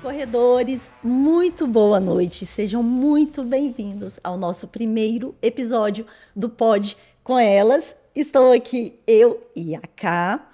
Corredores, muito boa noite. Sejam muito bem-vindos ao nosso primeiro episódio do Pod com Elas. Estou aqui, eu e a Ká.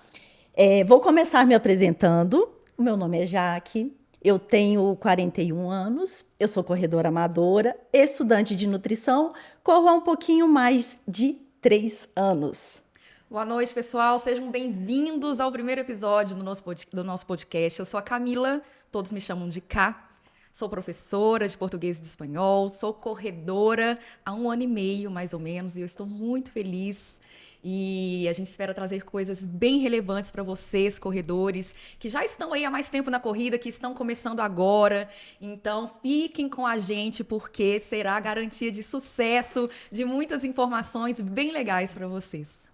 Vou começar me apresentando. O meu nome é Jaque, eu tenho 41 anos, eu sou corredora amadora, estudante de nutrição, corro há um pouquinho mais de 3 anos. Boa noite, pessoal. Sejam bem-vindos ao primeiro episódio do nosso podcast. Eu sou a Camila, todos me chamam de Ká. Sou professora de português e de espanhol, sou corredora há 1 ano e meio, mais ou menos, e eu estou muito feliz. E a gente espera trazer coisas bem relevantes para vocês, corredores, que já estão aí há mais tempo na corrida, que estão começando agora. Então, fiquem com a gente, porque será a garantia de sucesso, de muitas informações bem legais para vocês.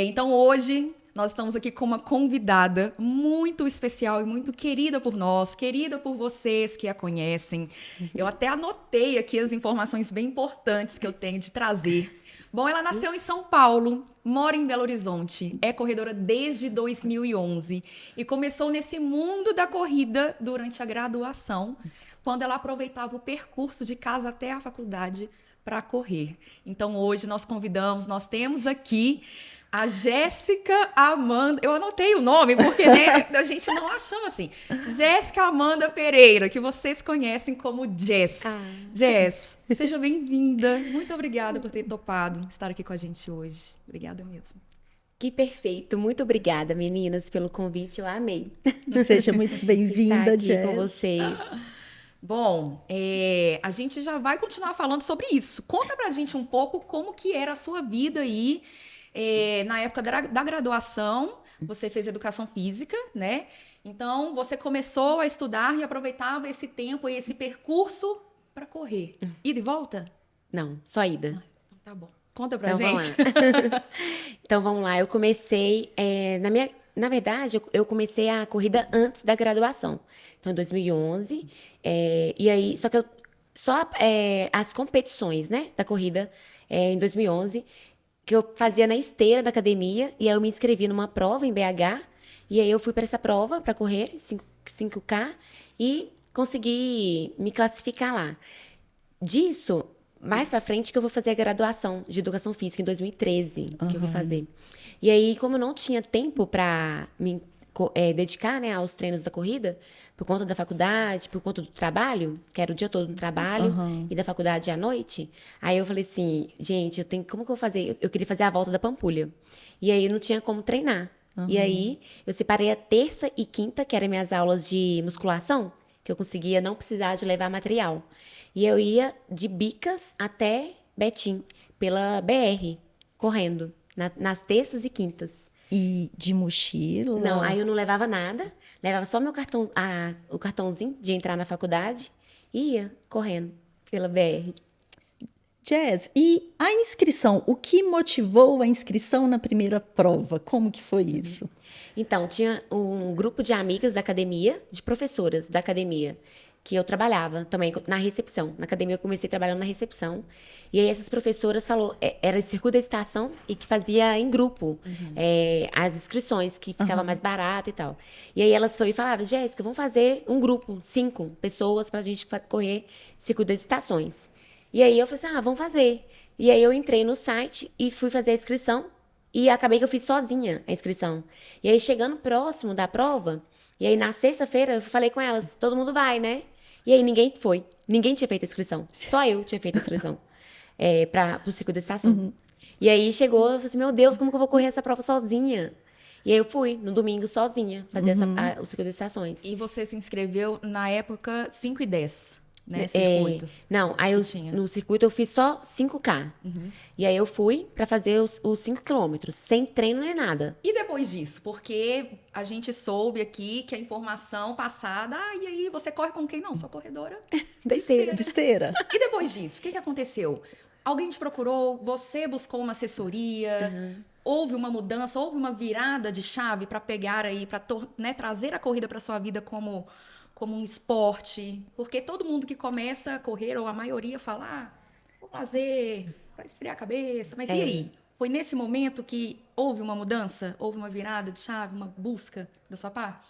Então, hoje, nós estamos aqui com uma convidada muito especial e muito querida por nós, querida por vocês que a conhecem. Eu até anotei aqui as informações bem importantes que eu tenho de trazer. Bom, ela nasceu em São Paulo, mora em Belo Horizonte, é corredora desde 2011 e começou nesse mundo da corrida durante a graduação, quando ela aproveitava o percurso de casa até a faculdade para correr. Então, hoje nós temos aqui a Jéssica Amanda, eu anotei o nome porque né, a gente não achava assim. Jéssica Amanda Pereira, que vocês conhecem como Jess. Jess, seja bem-vinda. Muito obrigada por ter topado estar aqui com a gente hoje. Obrigada mesmo. Que perfeito. Muito obrigada, meninas, pelo convite. Eu amei. Seja muito bem-vinda, Jess. Estar aqui com vocês. Bom, a gente já vai continuar falando sobre isso. Conta pra gente um pouco como que era a sua vida aí. Na época da graduação, você fez educação física, né? Então, você começou a estudar e aproveitava esse tempo e esse percurso para correr. Ida e volta? Não, só ida. Então, tá bom. Conta pra então, gente. Vamos lá. Então, vamos lá. Eu comecei... Na verdade, eu comecei a corrida antes da graduação. Então, em 2011. E aí, só que as competições, né, da corrida em 2011... que eu fazia na esteira da academia, e aí eu me inscrevi numa prova em BH, e aí eu fui para essa prova para correr 5K e consegui me classificar lá. Disso, mais para frente que eu vou fazer a graduação de Educação Física em 2013, que eu vou fazer. E aí, como eu não tinha tempo para me dedicar, né, aos treinos da corrida, por conta da faculdade, por conta do trabalho, que era o dia todo no trabalho, e da faculdade à noite. Aí eu falei assim, gente, como que eu vou fazer? Eu queria fazer a volta da Pampulha. E aí eu não tinha como treinar. E aí eu separei a terça e quinta, que eram minhas aulas de musculação, que eu conseguia não precisar de levar material. E eu ia de Bicas até Betim, pela BR, correndo, nas terças e quintas. E de mochila? Não, aí eu não levava nada. Levava só o cartãozinho de entrar na faculdade e ia correndo pela BR. Jess, e a inscrição? O que motivou a inscrição na primeira prova? Como que foi isso? Então, tinha um grupo de amigas da academia, de professoras da academia, que eu trabalhava também na recepção. Na academia eu comecei trabalhando na recepção. E aí essas professoras era circuito da estação e que fazia em grupo as inscrições, que ficava mais barato e tal. E aí elas foram e falaram, Jéssica, vamos fazer um grupo, 5 pessoas, pra gente correr circuito das estações. E aí eu falei assim, vamos fazer. E aí eu entrei no site e fui fazer a inscrição. E acabei que eu fiz sozinha a inscrição. E aí chegando próximo da prova, e aí na sexta-feira eu falei com elas, todo mundo vai, né? E aí ninguém foi. Ninguém tinha feito a inscrição. Só eu tinha feito a inscrição pro circuito da estação. E aí chegou, eu falei assim, meu Deus, como que eu vou correr essa prova sozinha? E aí eu fui, no domingo, sozinha, fazer o circuito das estações. E você se inscreveu na época 5 e 10, né? Circuito. Não, aí no circuito eu fiz só 5K. E aí eu fui pra fazer os 5 quilômetros, sem treino nem nada. E depois disso? Porque a gente soube aqui que a informação passada... e aí, você corre com quem? Não, sou corredora de esteira. E depois disso, o que aconteceu? Alguém te procurou? Você buscou uma assessoria? Houve uma mudança? Houve uma virada de chave para pegar aí, para trazer a corrida para sua vida como um esporte? Porque todo mundo que começa a correr, ou a maioria fala, vou fazer, para esfriar a cabeça. Mas e aí? Foi nesse momento que houve uma mudança? Houve uma virada de chave, uma busca da sua parte?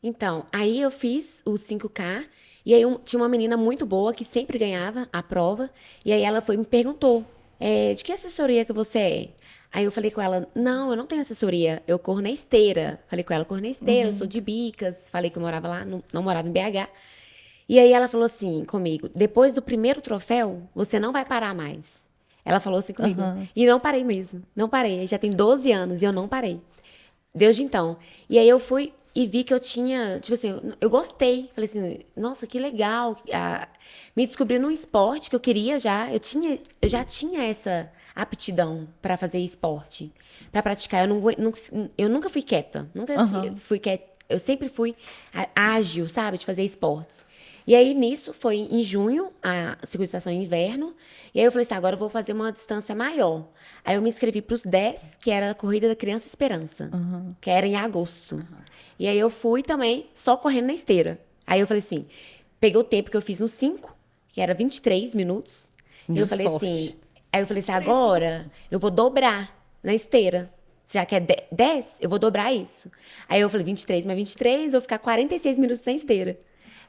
Então, aí eu fiz o 5K, e aí tinha uma menina muito boa que sempre ganhava a prova, e aí ela foi e me perguntou, de que assessoria que você é? Aí eu falei com ela, não, eu não tenho assessoria, eu corro na esteira. Falei com ela, corro na esteira, eu sou de Bicas, falei que eu morava lá, não morava em BH. E aí ela falou assim comigo, depois do primeiro troféu, você não vai parar mais. Ela falou assim comigo. E não parei mesmo, não parei. Já tem 12 anos e eu não parei. Desde então. E aí eu fui e vi que eu tinha, tipo assim, eu gostei. Falei assim, nossa, que legal. Me descobri num esporte que eu queria já. Eu já tinha essa aptidão para fazer esporte, para praticar. Eu nunca fui quieta. Nunca fui quieta. Eu sempre fui ágil, sabe, de fazer esportes. E aí, nisso, foi em junho, a segurização em inverno. E aí eu falei assim, agora eu vou fazer uma distância maior. Aí eu me inscrevi para os 10, que era a Corrida da Criança Esperança, que era em agosto. E aí eu fui também só correndo na esteira. Aí eu falei assim, peguei o tempo que eu fiz no 5, que era 23 minutos. E eu falei forte. assim, aí eu falei assim, agora eu vou dobrar na esteira. Já que é 10, eu vou dobrar isso. Aí eu falei, 23 mais 23, eu vou ficar 46 minutos na esteira.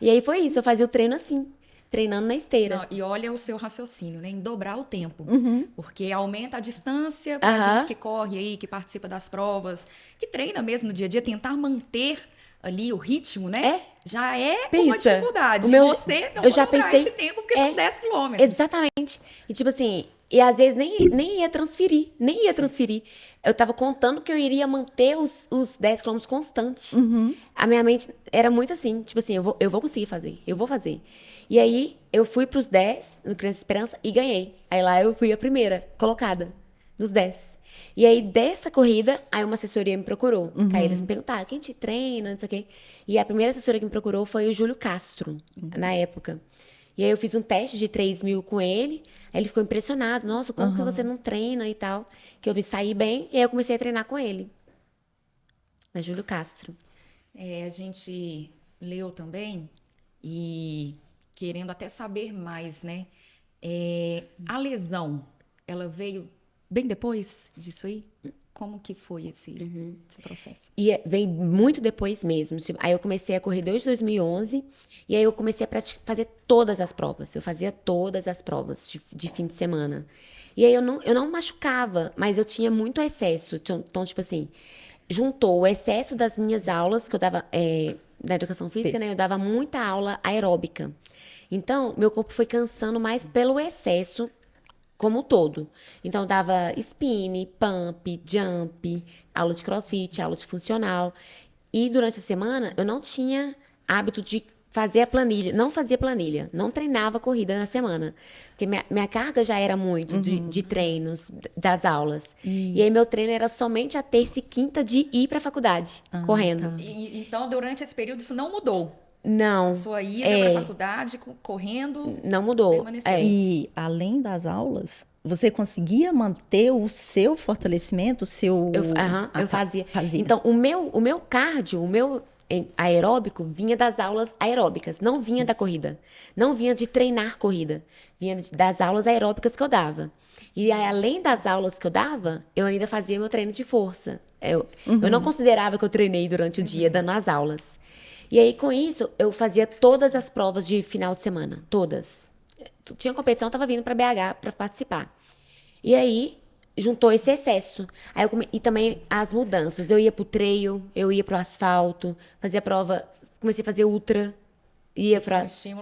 E aí foi isso, eu fazia o treino assim, treinando na esteira. Não, e olha o seu raciocínio, né? Em dobrar o tempo. Porque aumenta a distância pra gente que corre aí, que participa das provas, que treina mesmo no dia a dia, tentar manter ali o ritmo, né? Já é uma Pensa, dificuldade. o meu- Você não eu já vai dobrar pensei- esse tempo, porque são 10 quilômetros. Exatamente. E tipo assim, e às vezes nem ia transferir, nem ia transferir. Eu tava contando que eu iria manter os 10 quilômetros constantes. A minha mente era muito assim, tipo assim, eu vou conseguir fazer, eu vou fazer. E aí, eu fui pros 10, no Criança Esperança, e ganhei. Aí lá eu fui a primeira colocada, nos 10. E aí, dessa corrida, aí uma assessoria me procurou. Aí eles me perguntaram, quem te treina, não sei o quê. E a primeira assessoria que me procurou foi o Júlio Castro, na época. E aí eu fiz um teste de 3.000 com ele. Aí ele ficou impressionado. Nossa, como que você não treina e tal? Que eu me saí bem. E aí eu comecei a treinar com ele. Na Júlio Castro. A gente leu também e querendo até saber mais, né? A lesão, ela veio bem depois disso aí? Como que foi esse processo? E veio muito depois mesmo. Tipo, aí eu comecei a correr desde 2011. E aí eu comecei a fazer todas as provas. Eu fazia todas as provas de fim de semana. E aí eu não machucava, mas eu tinha muito excesso. Então, tipo assim, juntou o excesso das minhas aulas, que eu dava na educação física, né? Eu dava muita aula aeróbica. Então, meu corpo foi cansando mais pelo excesso como um todo. Então, eu dava spin, pump, jump, aula de crossfit, aula de funcional. E durante a semana, eu não tinha hábito de fazer a planilha. Não fazia planilha. Não treinava corrida na semana. Porque minha carga já era muito de treinos, das aulas. E aí, meu treino era somente a terça e quinta de ir pra faculdade, correndo. Então, durante esse período, isso não mudou? Não. A sua ida pra faculdade, correndo, Não mudou. permaneceu. E além das aulas, você conseguia manter o seu fortalecimento, o seu... Eu fazia. Fazia. Então, o meu cardio, o meu aeróbico vinha das aulas aeróbicas, não vinha da corrida. Não vinha de treinar corrida. Vinha das aulas aeróbicas que eu dava. E aí, além das aulas que eu dava, eu ainda fazia meu treino de força. Eu não considerava que eu treinei durante o dia, dando as aulas. E aí, com isso, eu fazia todas as provas de final de semana. Todas. Tinha competição, eu tava vindo pra BH pra participar. E aí, juntou esse excesso. Aí e também as mudanças. Eu ia pro trail, eu ia pro asfalto, fazia prova, comecei a fazer ultra,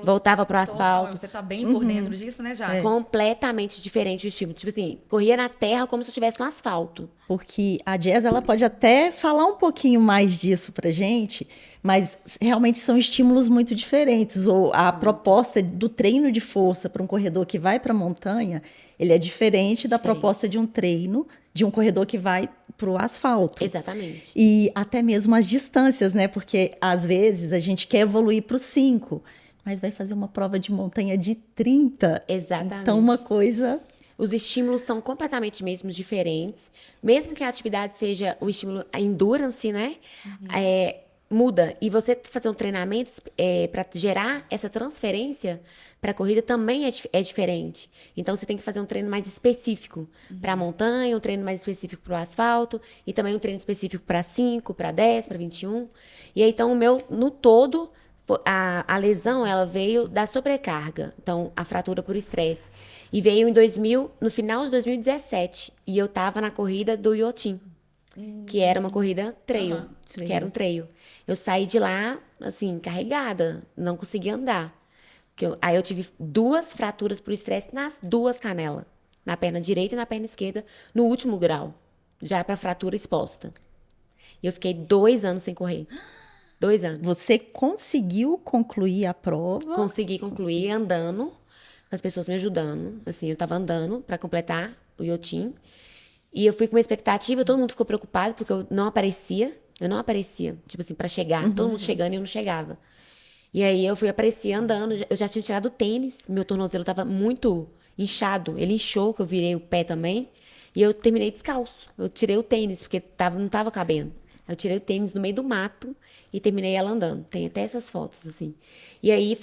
voltava pro asfalto. Você tá bem por dentro disso, né, já? Completamente diferente o estímulo. Tipo assim, corria na terra como se eu estivesse no asfalto. Porque a Jess, ela pode até falar um pouquinho mais disso pra gente, mas realmente são estímulos muito diferentes. Ou a proposta do treino de força para um corredor que vai para a montanha, ele é diferente da proposta de um treino de um corredor que vai para o asfalto. Exatamente. E até mesmo as distâncias, né? Porque às vezes a gente quer evoluir para os 5, mas vai fazer uma prova de montanha de 30. Exatamente. Então, uma coisa... Os estímulos são completamente mesmo diferentes. Mesmo que a atividade seja o estímulo a endurance, né? muda. E você fazer um treinamento para gerar essa transferência para a corrida também é diferente. Então, você tem que fazer um treino mais específico para a montanha, um treino mais específico para o asfalto, e também um treino específico para 5, para 10, para 21. E aí, então, o meu, no todo, a lesão, ela veio da sobrecarga. Então, a fratura por estresse. E veio no final de 2017. E eu tava na corrida do Iotim, que era uma corrida trail, que era um trail. Eu saí de lá, assim, carregada, não conseguia andar. Aí eu tive 2 fraturas por estresse nas 2 canelas, na perna direita e na perna esquerda, no último grau, já pra fratura exposta. E eu fiquei 2 anos sem correr. 2 anos. Você conseguiu concluir a prova? Consegui concluir andando, com as pessoas me ajudando. Assim, eu tava andando pra completar o Iotim. E eu fui com uma expectativa, todo mundo ficou preocupado, porque eu não aparecia. Tipo assim, pra chegar. Todo mundo chegando e eu não chegava. E aí eu apareci andando, eu já tinha tirado o tênis, meu tornozelo tava muito inchado. Ele inchou, que eu virei o pé também. E eu terminei descalço. Eu tirei o tênis, porque não tava cabendo. Eu tirei o tênis no meio do mato e terminei ela andando. Tem até essas fotos, assim. E aí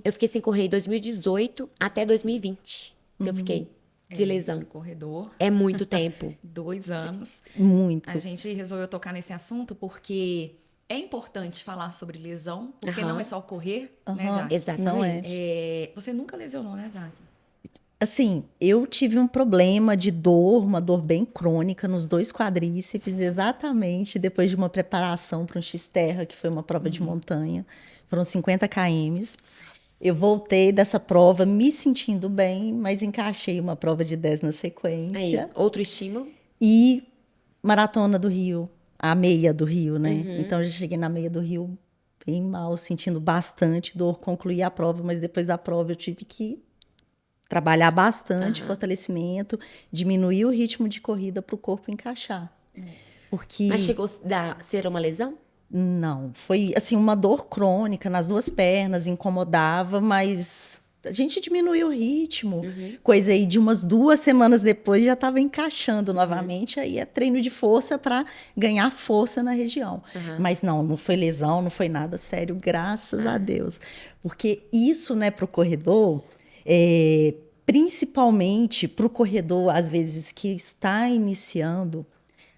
eu fiquei sem correr de 2018 até 2020. Que eu fiquei de lesão. Corredor. É muito tempo. 2 anos. Muito. A gente resolveu tocar nesse assunto porque é importante falar sobre lesão, porque não é só correr, né, Jaque? Exatamente. Não é. Você nunca lesionou, né, Jaque? Assim, eu tive um problema de dor, uma dor bem crônica nos 2 quadríceps, exatamente depois de uma preparação para um X-Terra, que foi uma prova de montanha. Foram 50 km. Eu voltei dessa prova me sentindo bem, mas encaixei uma prova de 10 na sequência. Aí, outro estímulo. E Maratona do Rio, a meia do Rio, né? Então, eu já cheguei na meia do Rio bem mal, sentindo bastante dor, concluí a prova, mas depois da prova eu tive que trabalhar bastante, fortalecimento, diminuir o ritmo de corrida para o corpo encaixar. Porque Mas chegou a ser uma lesão? não, foi assim uma dor crônica nas 2 pernas, incomodava, mas a gente diminuiu o ritmo. Coisa aí de umas 2 semanas depois já estava encaixando novamente, aí é treino de força para ganhar força na região. Mas não foi lesão, não foi nada sério, graças a Deus. Porque isso, né, para o corredor, principalmente para o corredor, às vezes, que está iniciando,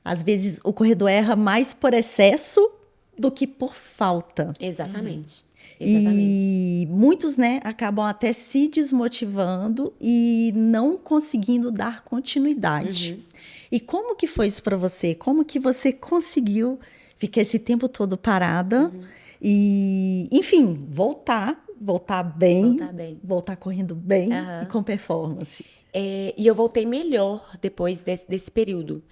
às vezes o corredor erra mais por excesso do que por falta. Exatamente. E muitos, né, acabam até se desmotivando e não conseguindo dar continuidade. E como que foi isso para você? Como que você conseguiu ficar esse tempo todo parada e, enfim, voltar bem, voltar correndo bem e com performance? E eu voltei melhor depois desse período.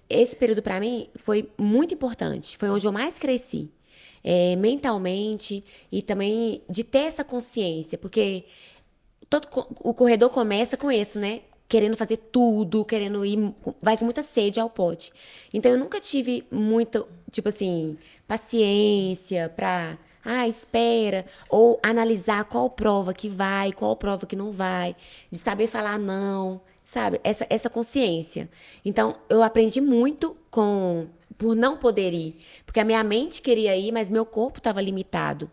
Esse período, para mim, foi muito importante. Foi onde eu mais cresci. Mentalmente e também de ter essa consciência. Porque o corredor começa com isso, né? Querendo fazer tudo, querendo ir... Vai com muita sede ao pote. Então, eu nunca tive muita, tipo assim, paciência pra... espera. Ou analisar qual prova que vai, qual prova que não vai. De saber falar não, sabe? Essa consciência. Então, eu aprendi muito por não poder ir. Porque a minha mente queria ir, mas meu corpo estava limitado.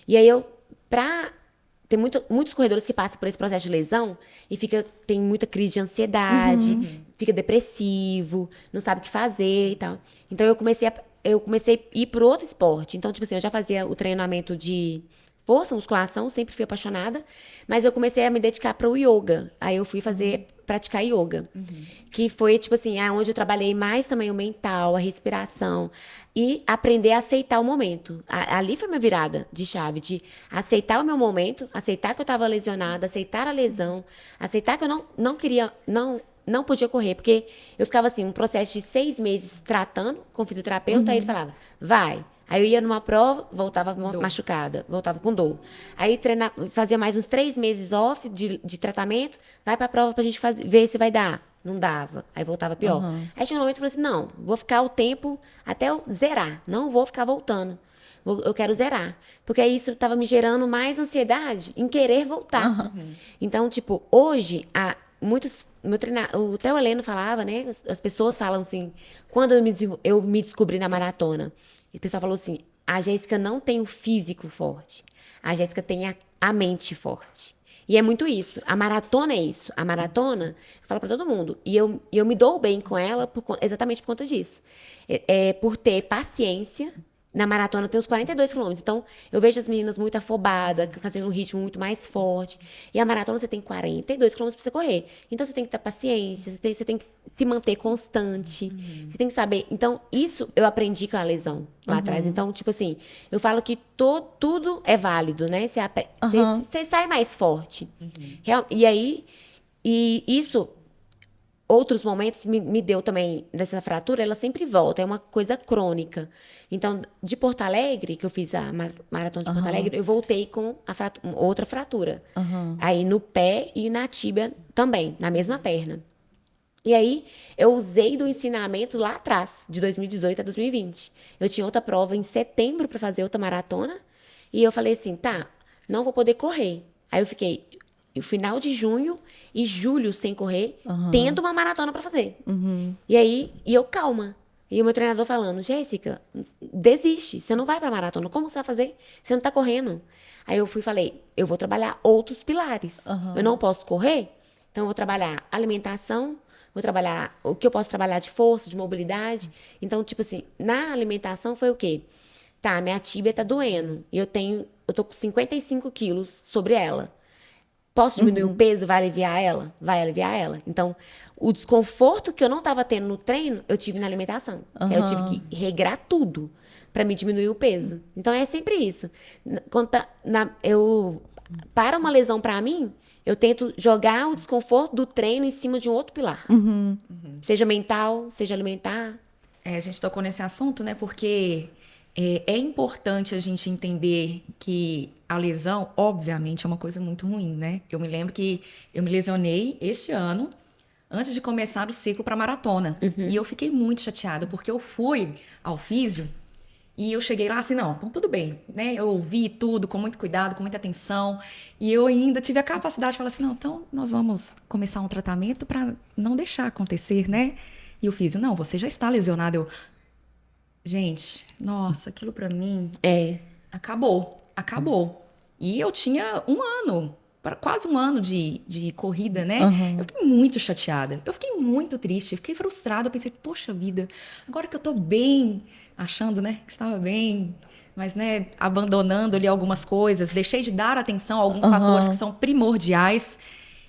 E aí, tem muitos corredores que passam por esse processo de lesão e tem muita crise de ansiedade, fica depressivo, não sabe o que fazer e tal. Então, eu comecei a ir para outro esporte. Então, tipo assim, eu já fazia o treinamento de força, musculação, sempre fui apaixonada, mas eu comecei a me dedicar para o yoga. Aí eu fui praticar yoga, que foi, tipo assim, onde eu trabalhei mais também o mental, a respiração e aprender a aceitar o momento. Ali foi minha virada de chave, de aceitar o meu momento, aceitar que eu estava lesionada, aceitar a lesão, aceitar que eu não queria, não podia correr, porque eu ficava assim, um processo de 6 meses tratando com o fisioterapeuta, aí ele falava, vai. Aí eu ia numa prova, voltava machucada, voltava com dor. Aí fazia mais uns 3 meses off de tratamento, vai pra prova pra gente ver se vai dar. Não dava. Aí voltava pior. Aí chegou um momento que eu falei assim, não, vou ficar o tempo até eu zerar. Não vou ficar voltando. Eu quero zerar. Porque aí isso tava me gerando mais ansiedade em querer voltar. Então, tipo, hoje, o Theo Heleno falava, né? As pessoas falam assim, quando eu me descobri na maratona, e o pessoal falou assim, a Jéssica não tem o físico forte. A Jéssica tem a mente forte. E é muito isso. A maratona é isso. A maratona, eu falo pra todo mundo. E eu me dou bem com ela exatamente por conta disso. Por ter paciência. Na maratona tem uns 42 quilômetros. Então, eu vejo as meninas muito afobadas, fazendo um ritmo muito mais forte. E a maratona você tem 42 quilômetros pra você correr. Então, você tem que ter paciência, você tem que se manter constante. Você tem que saber. Então, isso eu aprendi com a lesão lá atrás. Então, tipo assim, eu falo que tudo é válido, né? Você sai mais forte. E aí, isso... Outros momentos me deu também dessa fratura, ela sempre volta, é uma coisa crônica. Então, de Porto Alegre, que eu fiz a maratona de Porto Alegre, eu voltei com outra fratura. Aí no pé e na tíbia também, na mesma perna. E aí, eu usei do ensinamento lá atrás, de 2018 a 2020. Eu tinha outra prova em setembro para fazer outra maratona, e eu falei assim, tá, não vou poder correr. Aí eu fiquei o final de junho e julho sem correr, tendo uma maratona pra fazer. E aí, eu calma. E o meu treinador falando, Jéssica, desiste, você não vai pra maratona. Como você vai fazer? Você não tá correndo. Aí eu falei, eu vou trabalhar outros pilares. Eu não posso correr, então eu vou trabalhar alimentação, vou trabalhar o que eu posso trabalhar de força, de mobilidade. Então, tipo assim, na alimentação foi o quê? Tá, minha tíbia tá doendo. E eu tô com 55 quilos sobre ela. Posso diminuir o peso? Vai aliviar ela? Vai aliviar ela. Então, o desconforto que eu não estava tendo no treino, eu tive na alimentação. Eu tive que regrar tudo para me diminuir o peso. Então, é sempre isso. Para uma lesão para mim, eu tento jogar o desconforto do treino em cima de um outro pilar. Seja mental, seja alimentar. A gente tocou nesse assunto, né? Porque é importante a gente entender que a lesão, obviamente, é uma coisa muito ruim, né? Eu me lembro que eu me lesionei este ano, antes de começar o ciclo para maratona. E eu fiquei muito chateada, porque eu fui ao físio e eu cheguei lá assim, não, então tudo bem, né? Eu ouvi tudo com muito cuidado, com muita atenção. E eu ainda tive a capacidade de falar assim, não, então nós vamos começar um tratamento para não deixar acontecer, né? E o físio, não, você já está lesionado. Gente, nossa, aquilo pra mim acabou. E eu tinha quase um ano de corrida, né? Eu fiquei muito chateada, eu fiquei muito triste, fiquei frustrada. Eu pensei, poxa vida, agora que eu tô bem, achando, né, que estava bem, mas, né, abandonando ali algumas coisas, deixei de dar atenção a alguns fatores que são primordiais.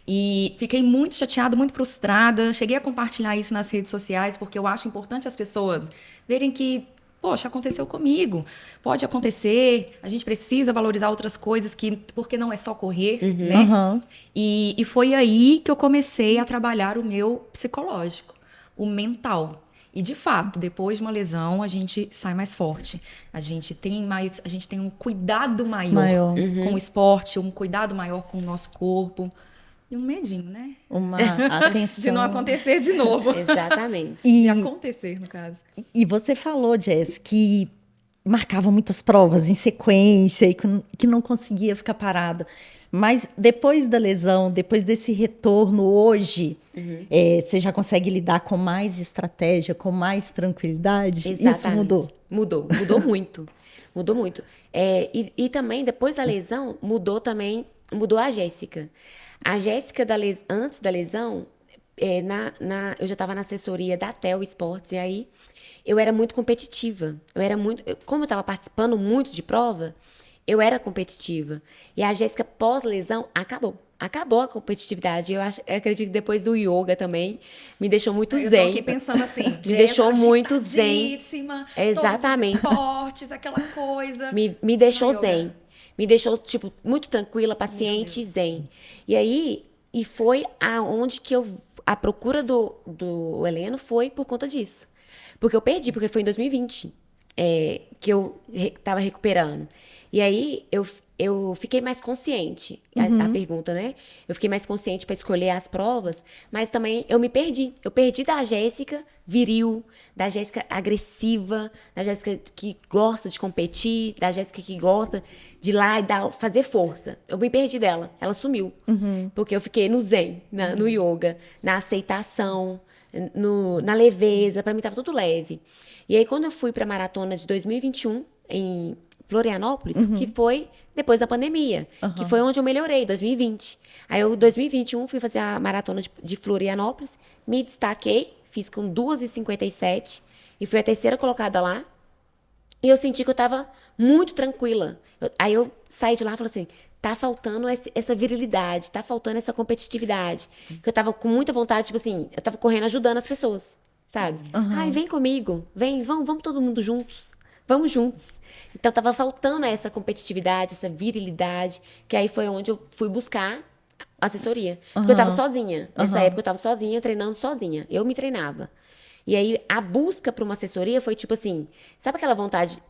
E fiquei muito chateada, muito frustrada. Cheguei a compartilhar isso nas redes sociais, porque eu acho importante as pessoas verem que, poxa, aconteceu comigo. Pode acontecer, a gente precisa valorizar outras coisas, porque não é só correr, né? E foi aí que eu comecei a trabalhar o meu psicológico, o mental. E, de fato, depois de uma lesão, a gente sai mais forte. A gente tem um cuidado maior com o esporte, um cuidado maior com o nosso corpo. E um medinho, né? Uma atenção. De não acontecer de novo. Exatamente. De acontecer, no caso. E você falou, Jess, que marcava muitas provas em sequência e que não conseguia ficar parada. Mas depois da lesão, depois desse retorno hoje, você já consegue lidar com mais estratégia, com mais tranquilidade? Exatamente. Isso mudou? Mudou muito. Mudou muito. E também, depois da lesão, mudou a Jéssica. A Jéssica, antes da lesão, eu já estava na assessoria da TEL Esportes, e aí eu era muito competitiva. Como eu estava participando muito de prova, eu era competitiva. E a Jéssica, pós-lesão, acabou. Acabou a competitividade. Eu acredito que depois do yoga também me deixou muito zen. Eu tô aqui pensando assim, me deixou muito zen. Exatamente. Todos os esportes, aquela coisa. Me deixou zen. Me deixou, tipo, muito tranquila, paciente e zen. E aí, foi aonde que a procura do Heleno foi por conta disso. Porque eu perdi, porque foi em 2020 que eu tava recuperando. E aí, eu fiquei mais consciente, a pergunta, né? Eu fiquei mais consciente para escolher as provas, mas também eu me perdi. Eu perdi da Jéssica viril, da Jéssica agressiva, da Jéssica que gosta de competir, da Jéssica que gosta de ir lá e fazer força. Eu me perdi dela, ela sumiu. Porque eu fiquei no zen, no yoga, na aceitação, na leveza, para mim tava tudo leve. E aí, quando eu fui pra maratona de 2021, em Florianópolis, que foi depois da pandemia, que foi onde eu melhorei, 2020. Aí eu, em 2021, fui fazer a maratona de Florianópolis, me destaquei, fiz com 2h57 e fui a terceira colocada lá. E eu senti que eu tava muito tranquila. Aí eu saí de lá e falei assim, tá faltando essa virilidade, tá faltando essa competitividade. Que eu tava com muita vontade, tipo assim, eu tava correndo ajudando as pessoas, sabe? Ai, vem comigo, vamos todo mundo juntos. Vamos juntos. Então tava faltando essa competitividade, essa virilidade, que aí foi onde eu fui buscar assessoria. Porque eu tava sozinha. Nessa época eu tava sozinha, treinando sozinha. Eu me treinava. E aí, a busca para uma assessoria foi tipo assim, sabe aquela vontade,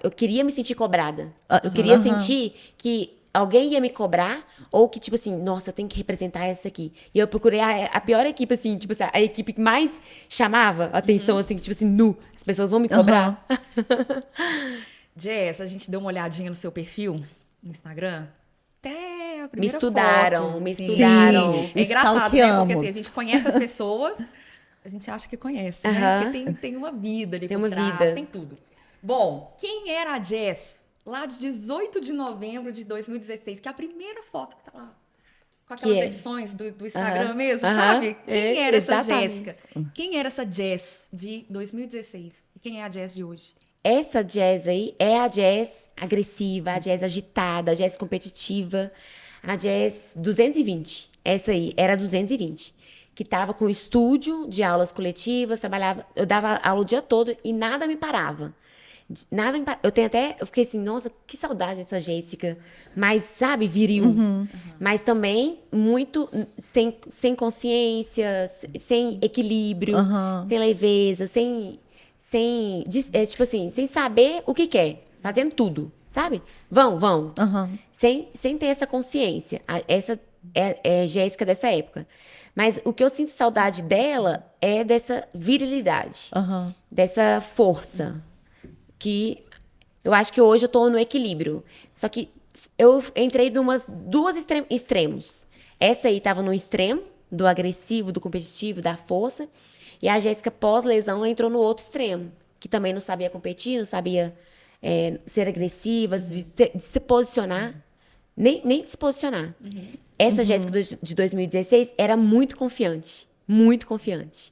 eu queria me sentir cobrada. Eu queria sentir que alguém ia me cobrar, ou que tipo assim, nossa, eu tenho que representar essa aqui. E eu procurei a pior equipe, assim, tipo assim, a equipe que mais chamava atenção, assim, tipo assim, as pessoas vão me cobrar. Jess, a gente deu uma olhadinha no seu perfil no Instagram. Até a primeira Me estudaram, foto. me Sim. estudaram. É engraçado, né? Porque Stalkeamos. assim, a gente conhece as pessoas, a gente acha que conhece, né? Porque tem uma vida ali Tem por uma trás, vida. tem tudo. Bom, quem era a Jess lá de 18 de novembro de 2016, que é a primeira foto que tá lá, com aquelas Que é? edições do Instagram mesmo, Aham. sabe? Quem era essa Exatamente. Jéssica? Quem era essa Jess de 2016? E quem é a Jess de hoje? Essa jazz aí é a jazz agressiva, a jazz agitada, a jazz competitiva, a jazz 220. Essa aí era 220. Que tava com estúdio de aulas coletivas, eu dava aula o dia todo e nada me parava. Eu fiquei assim, nossa, que saudade dessa Jéssica. Mas, sabe, viril. Mas também muito sem consciência, sem equilíbrio, sem leveza, tipo assim, sem saber o que quer, fazendo tudo, sabe? Vão. Sem ter essa consciência. Essa é Jéssica dessa época. Mas o que eu sinto saudade dela é dessa virilidade, dessa força. Que eu acho que hoje eu tô no equilíbrio. Só que eu entrei numas duas extremos. Essa aí tava no extremo do agressivo, do competitivo, da força. E a Jéssica, pós-lesão, entrou no outro extremo. Que também não sabia competir, não sabia ser agressiva, de se posicionar. Nem de se posicionar. Essa Jéssica de 2016 era muito confiante. Muito confiante.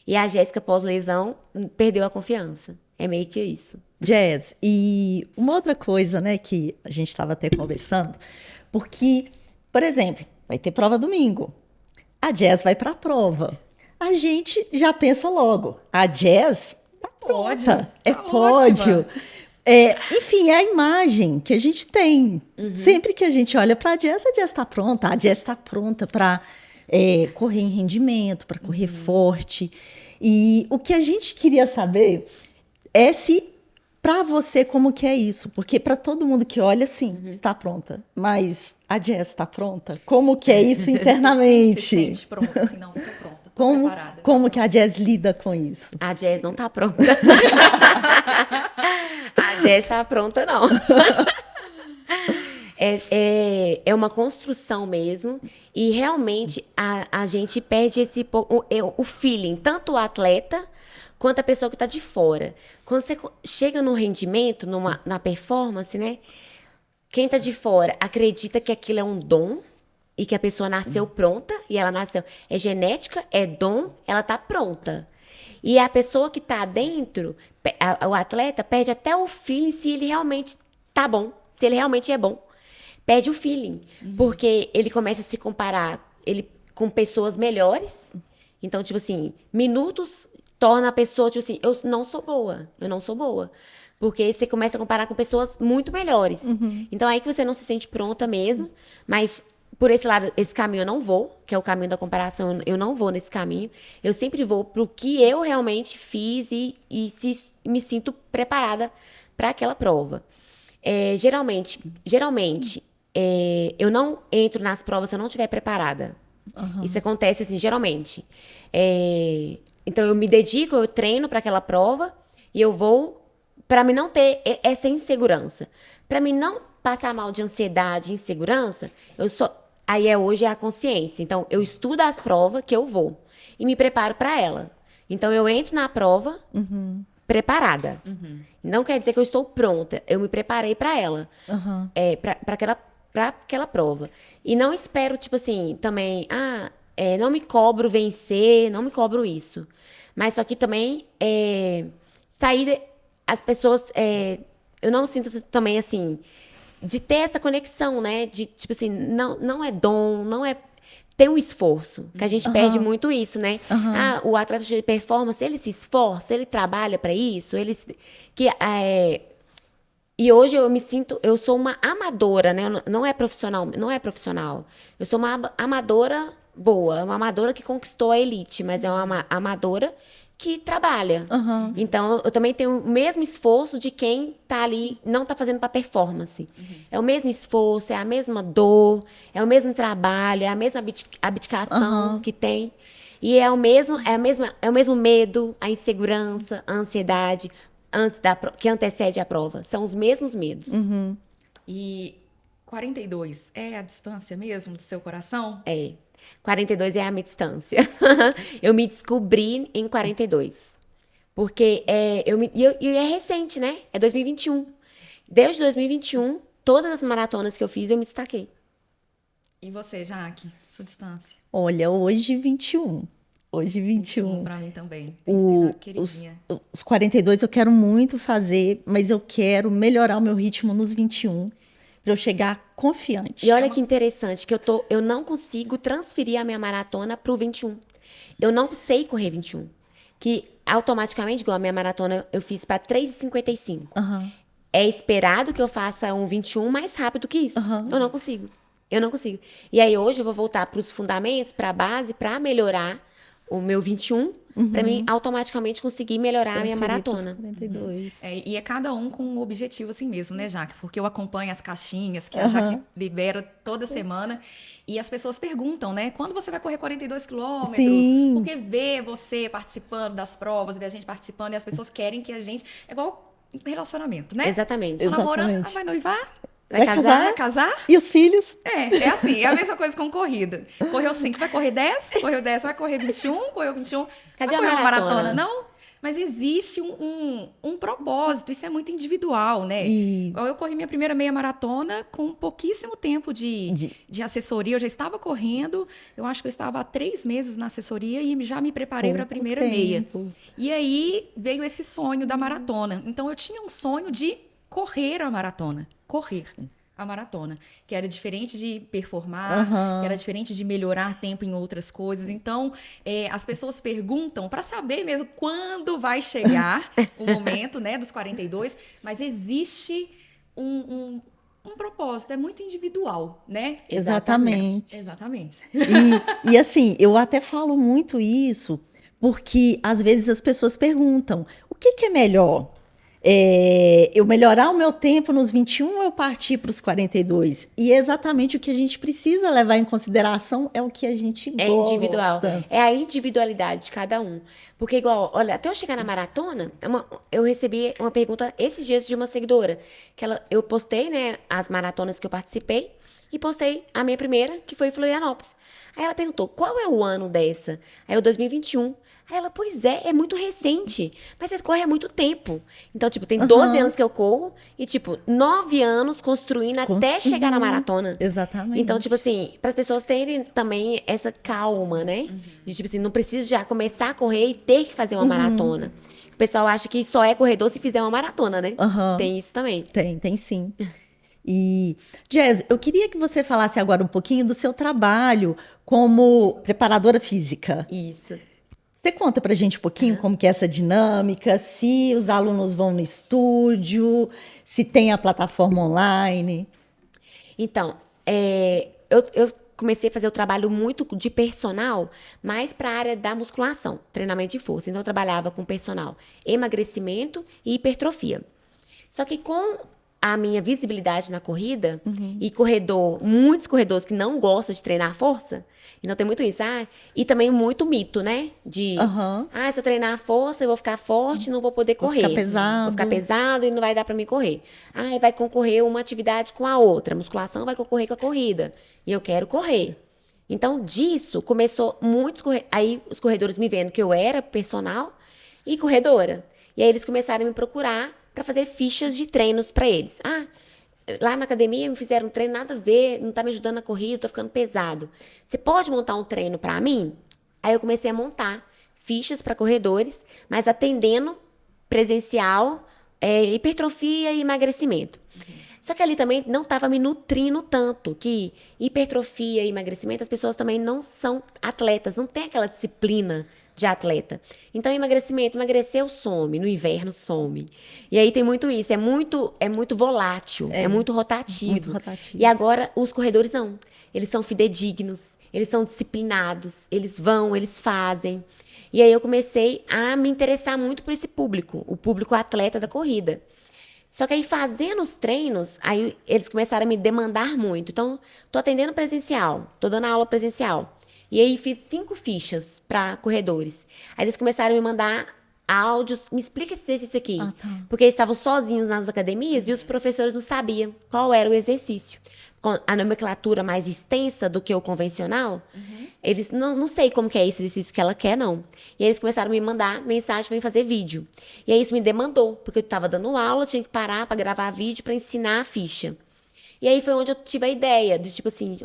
E a Jéssica, pós-lesão, perdeu a confiança. É meio que isso. Jazz, e uma outra coisa, né, que a gente estava até conversando, porque, por exemplo, vai ter prova domingo. A Jazz vai para a prova. A gente já pensa logo, a Jazz tá Pódio, pronta, é tá pódio. ótima. Enfim, é a imagem que a gente tem. Sempre que a gente olha para a Jazz está pronta. A Jazz está pronta para correr em rendimento, para correr forte. E o que a gente queria saber é se, para você, como que é isso? Porque para todo mundo que olha, sim, está pronta. Mas a Jazz está pronta? Como que é isso internamente? Se sente pronta, assim, não, tô pronta, tô preparada. Como que a Jazz lida com isso? A Jazz não tá pronta. A Jazz tá pronta, não. É uma construção mesmo. E realmente a gente perde o feeling, tanto o atleta quanto a pessoa que tá de fora. Quando você chega no rendimento, na performance, né? Quem tá de fora acredita que aquilo é um dom e que a pessoa nasceu pronta, e ela nasceu. É genética, é dom, ela tá pronta. E a pessoa que tá dentro, o atleta, perde até o feeling se ele realmente tá bom, se ele realmente é bom. Perde o feeling, porque ele começa a se comparar com pessoas melhores. Então, tipo assim, minutos torna a pessoa, tipo assim, eu não sou boa. Porque você começa a comparar com pessoas muito melhores. Então, aí que você não se sente pronta mesmo, mas por esse lado, esse caminho eu não vou, que é o caminho da comparação, eu não vou nesse caminho. Eu sempre vou pro que eu realmente fiz e me sinto preparada para aquela prova. Geralmente, eu não entro nas provas se eu não estiver preparada. Isso acontece assim, geralmente. Então, eu me dedico, eu treino para aquela prova e eu vou para mim não ter essa insegurança. Para mim não passar mal de ansiedade, insegurança, hoje é a consciência. Então, eu estudo as provas que eu vou e me preparo para ela. Então, eu entro na prova preparada. Não quer dizer que eu estou pronta. Eu me preparei para ela. Aham. Para aquela prova. E não espero, tipo assim, também, não me cobro vencer, não me cobro isso. Mas só que também, as pessoas, eu não sinto também, assim, de ter essa conexão, né? De, tipo assim, não é dom, não é... Tem um esforço, que a gente perde muito isso, né? O atleta de performance, ele se esforça, ele trabalha para isso, e hoje eu me sinto, eu sou uma amadora, né? Não é profissional, não é profissional. Eu sou uma amadora boa, uma amadora que conquistou a elite, mas é uma amadora que trabalha. Então, eu também tenho o mesmo esforço de quem tá ali, não tá fazendo para performance. É o mesmo esforço, é a mesma dor, é o mesmo trabalho, é a mesma abdicação que tem. E é o mesmo medo, a insegurança, a ansiedade que antecede a prova. São os mesmos medos. E 42 é a distância mesmo do seu coração? 42 é a minha distância. Eu me descobri em 42. Porque e é recente, né? É 2021. Desde 2021, todas as maratonas que eu fiz, eu me destaquei. E você, Jaque? Sua distância? Olha, hoje 21. Hoje 21. Pra mim também. Tem que ser a queridinha. Os 42 eu quero muito fazer, mas eu quero melhorar o meu ritmo nos 21. Pra eu chegar confiante. E olha que interessante, que eu não consigo transferir a minha maratona pro 21. Eu não sei correr 21. Que automaticamente, igual a minha maratona, eu fiz pra 3:55. É esperado que eu faça um 21 mais rápido que isso. Eu não consigo. Eu não consigo. E aí hoje eu vou voltar pros fundamentos, pra base, pra melhorar o meu 21, pra mim automaticamente conseguir melhorar a minha maratona. 42. E é cada um com um objetivo assim mesmo, né, Jaque? Porque eu acompanho as caixinhas que a Jaque libera toda semana e as pessoas perguntam, né? Quando você vai correr 42 quilômetros? Sim. Porque vê você participando das provas, vê a gente participando e as pessoas querem que a gente... É igual relacionamento, né? Exatamente. Tá namorando, Exatamente. vai noivar? Vai casar? Vai casar? E os filhos? É assim, é a mesma coisa com corrida. Correu 5, vai correr 10, correu 10, vai correr 21, correu 21, Cadê vai correr a uma maratona? maratona, não? Mas existe um propósito, isso é muito individual, né? E- Eu corri minha primeira meia maratona com pouquíssimo tempo de assessoria, eu já estava correndo, eu acho que eu estava há 3 meses na assessoria e já me preparei para a Pouco primeira meia. tempo. E aí veio esse sonho da maratona. Então eu tinha um sonho de correr a maratona, a maratona, que era diferente de performar, que era diferente de melhorar tempo em outras coisas. Então, as pessoas perguntam para saber mesmo quando vai chegar o momento, né, dos 42, mas existe um propósito, é muito individual, né? Exatamente. Exatamente. E assim, eu até falo muito isso, porque às vezes as pessoas perguntam: o que é melhor? Eu melhorar o meu tempo nos 21 ou eu partir para os 42? E é exatamente o que a gente precisa levar em consideração é o que a gente É gosta. individual. É a individualidade de cada um. Porque, igual, olha, até eu chegar na maratona, eu recebi uma pergunta esses dias de uma seguidora. Eu postei, né, as maratonas que eu participei e postei a minha primeira, que foi em Florianópolis. Aí ela perguntou, qual é o ano dessa? Aí eu, 2021. Aí ela, pois é muito recente, mas você corre há muito tempo. Então, tipo, tem 12 anos que eu corro e, tipo, 9 anos construindo até chegar na maratona. Exatamente. Então, tipo assim, para as pessoas terem também essa calma, né? De, tipo assim, não precisa já começar a correr e ter que fazer uma maratona. O pessoal acha que só é corredor se fizer uma maratona, né? Tem isso também. Tem sim. E, Jazz, eu queria que você falasse agora um pouquinho do seu trabalho como preparadora física. Isso. Você conta pra gente um pouquinho como que é essa dinâmica, se os alunos vão no estúdio, se tem a plataforma online. Então, eu comecei a fazer o trabalho muito de personal, mais para a área da musculação, treinamento de força. Então, eu trabalhava com personal, emagrecimento e hipertrofia. Só que com a minha visibilidade na corrida e muitos corredores que não gostam de treinar força, então tem muito isso. E também muito mito, né? De, se eu treinar força, eu vou ficar forte, não vou poder correr. Vou ficar pesado. Vou ficar pesado e não vai dar pra mim correr. Vai concorrer uma atividade com a outra. A musculação vai concorrer com a corrida. E eu quero correr. Então, disso, começou muitos Aí, os corredores me vendo que eu era personal e corredora. E aí eles começaram a me procurar para fazer fichas de treinos para eles. Lá na academia me fizeram um treino, nada a ver, não tá me ajudando na corrida, tô ficando pesado. Você pode montar um treino para mim? Aí eu comecei a montar fichas para corredores, mas atendendo presencial, hipertrofia e emagrecimento. Só que ali também não estava me nutrindo tanto, que hipertrofia e emagrecimento, as pessoas também não são atletas, não tem aquela disciplina de atleta. Então, emagreceu, some, no inverno some. E aí tem muito isso, é muito volátil, é muito rotativo. Muito rotativo. E agora, os corredores não. Eles são fidedignos, eles são disciplinados, eles vão, eles fazem. E aí eu comecei a me interessar muito por esse público, o público atleta da corrida. Só que aí fazendo os treinos, aí eles começaram a me demandar muito. Então, tô atendendo presencial, tô dando aula presencial. E aí fiz 5 fichas para corredores. Aí eles começaram a me mandar áudios, me explica esse exercício aqui. Tá. Porque eles estavam sozinhos nas academias e os professores não sabiam qual era o exercício. Com a nomenclatura mais extensa do que o convencional, eles não sei como que é esse exercício que ela quer, não. E aí eles começaram a me mandar mensagem para mim fazer vídeo. E aí isso me demandou, porque eu estava dando aula, tinha que parar para gravar vídeo para ensinar a ficha. E aí foi onde eu tive a ideia de tipo assim,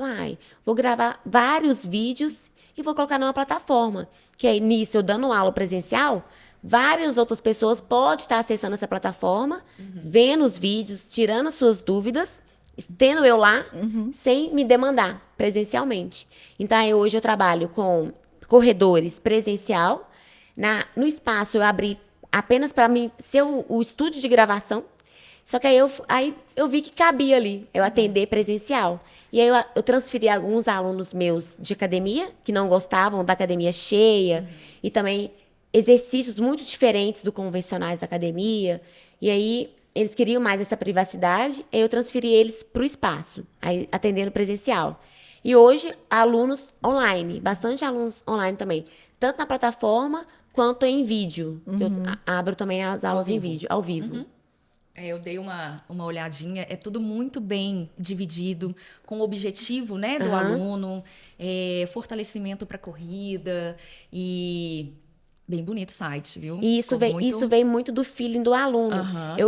vou gravar vários vídeos e vou colocar numa plataforma. Que aí nisso, eu dando aula presencial, várias outras pessoas podem estar acessando essa plataforma, vendo os vídeos, tirando suas dúvidas, tendo eu lá, sem me demandar presencialmente. Então, aí, hoje eu trabalho com corredores presencial. No espaço, eu abri apenas para mim ser o estúdio de gravação. Só que aí eu vi que cabia ali, eu atender presencial. E aí eu transferi alguns alunos meus de academia, que não gostavam da academia cheia, e também exercícios muito diferentes do convencionais da academia. E aí eles queriam mais essa privacidade, aí eu transferi eles para o espaço, aí, atendendo presencial. E hoje, alunos online, bastante alunos online também, tanto na plataforma quanto em vídeo. Eu abro também as aulas em vídeo, ao vivo. Eu dei uma olhadinha, é tudo muito bem dividido, com o objetivo, né, do aluno, fortalecimento para corrida e bem bonito o site, viu? E isso vem muito do feeling do aluno.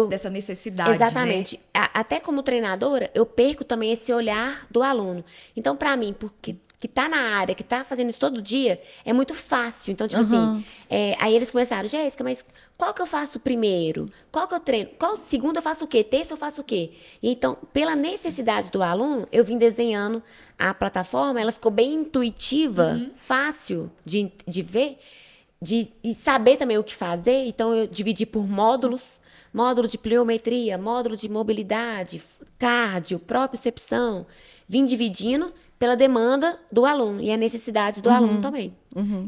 Dessa necessidade, exatamente. Né? Até como treinadora, eu perco também esse olhar do aluno. Então, para mim, porque que tá na área, que tá fazendo isso todo dia, é muito fácil. Então, tipo assim, aí eles começaram, Jéssica, mas qual que eu faço primeiro? Qual que eu treino? Qual segundo eu faço o quê? Terça eu faço o quê? E então, pela necessidade do aluno, eu vim desenhando a plataforma, ela ficou bem intuitiva, fácil de ver, e saber também o que fazer. Então, eu dividi por módulos, módulo de pliometria, módulo de mobilidade, cardio, propriocepção. Vim dividindo pela demanda do aluno e a necessidade do aluno também.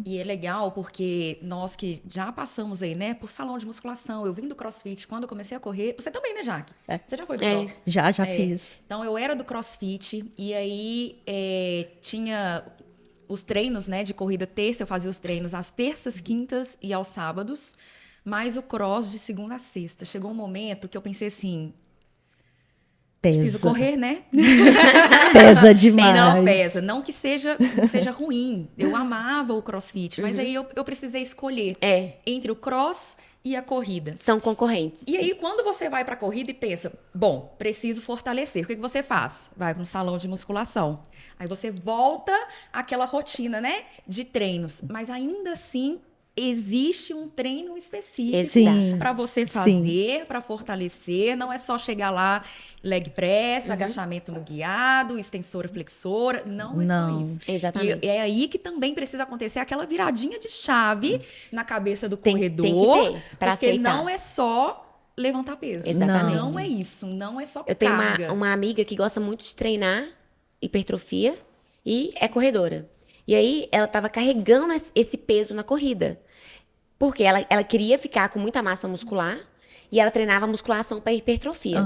E é legal porque nós que já passamos aí, né, por salão de musculação, eu vim do CrossFit quando eu comecei a correr. Você também, né, Jaque? Você já foi do Cross? Já fiz. Então, eu era do CrossFit e aí tinha os treinos, né, de corrida terça, eu fazia os treinos às terças, quintas e aos sábados, mais o cross de segunda a sexta. Chegou um momento que eu pensei assim, preciso correr, né? Pesa demais. Não, pesa. Não que seja ruim. Eu amava o CrossFit, mas aí eu precisei escolher entre o cross e a corrida. São concorrentes. E aí, quando você vai pra corrida e pensa, bom, preciso fortalecer, o que você faz? Vai para um salão de musculação. Aí você volta àquela rotina, né, de treinos. Mas ainda assim, existe um treino específico para você fazer, para fortalecer. Não é só chegar lá, leg press, agachamento no guiado, extensora, flexora. Não é só isso. Exatamente. E é aí que também precisa acontecer aquela viradinha de chave na cabeça do corredor. Tem que ter, pra porque aceitar. não é só levantar peso. Exatamente. Não é isso. Não é só Eu tenho carga. uma amiga que gosta muito de treinar hipertrofia e é corredora. E aí, ela estava carregando esse peso na corrida. Porque ela queria ficar com muita massa muscular e ela treinava musculação para hipertrofia.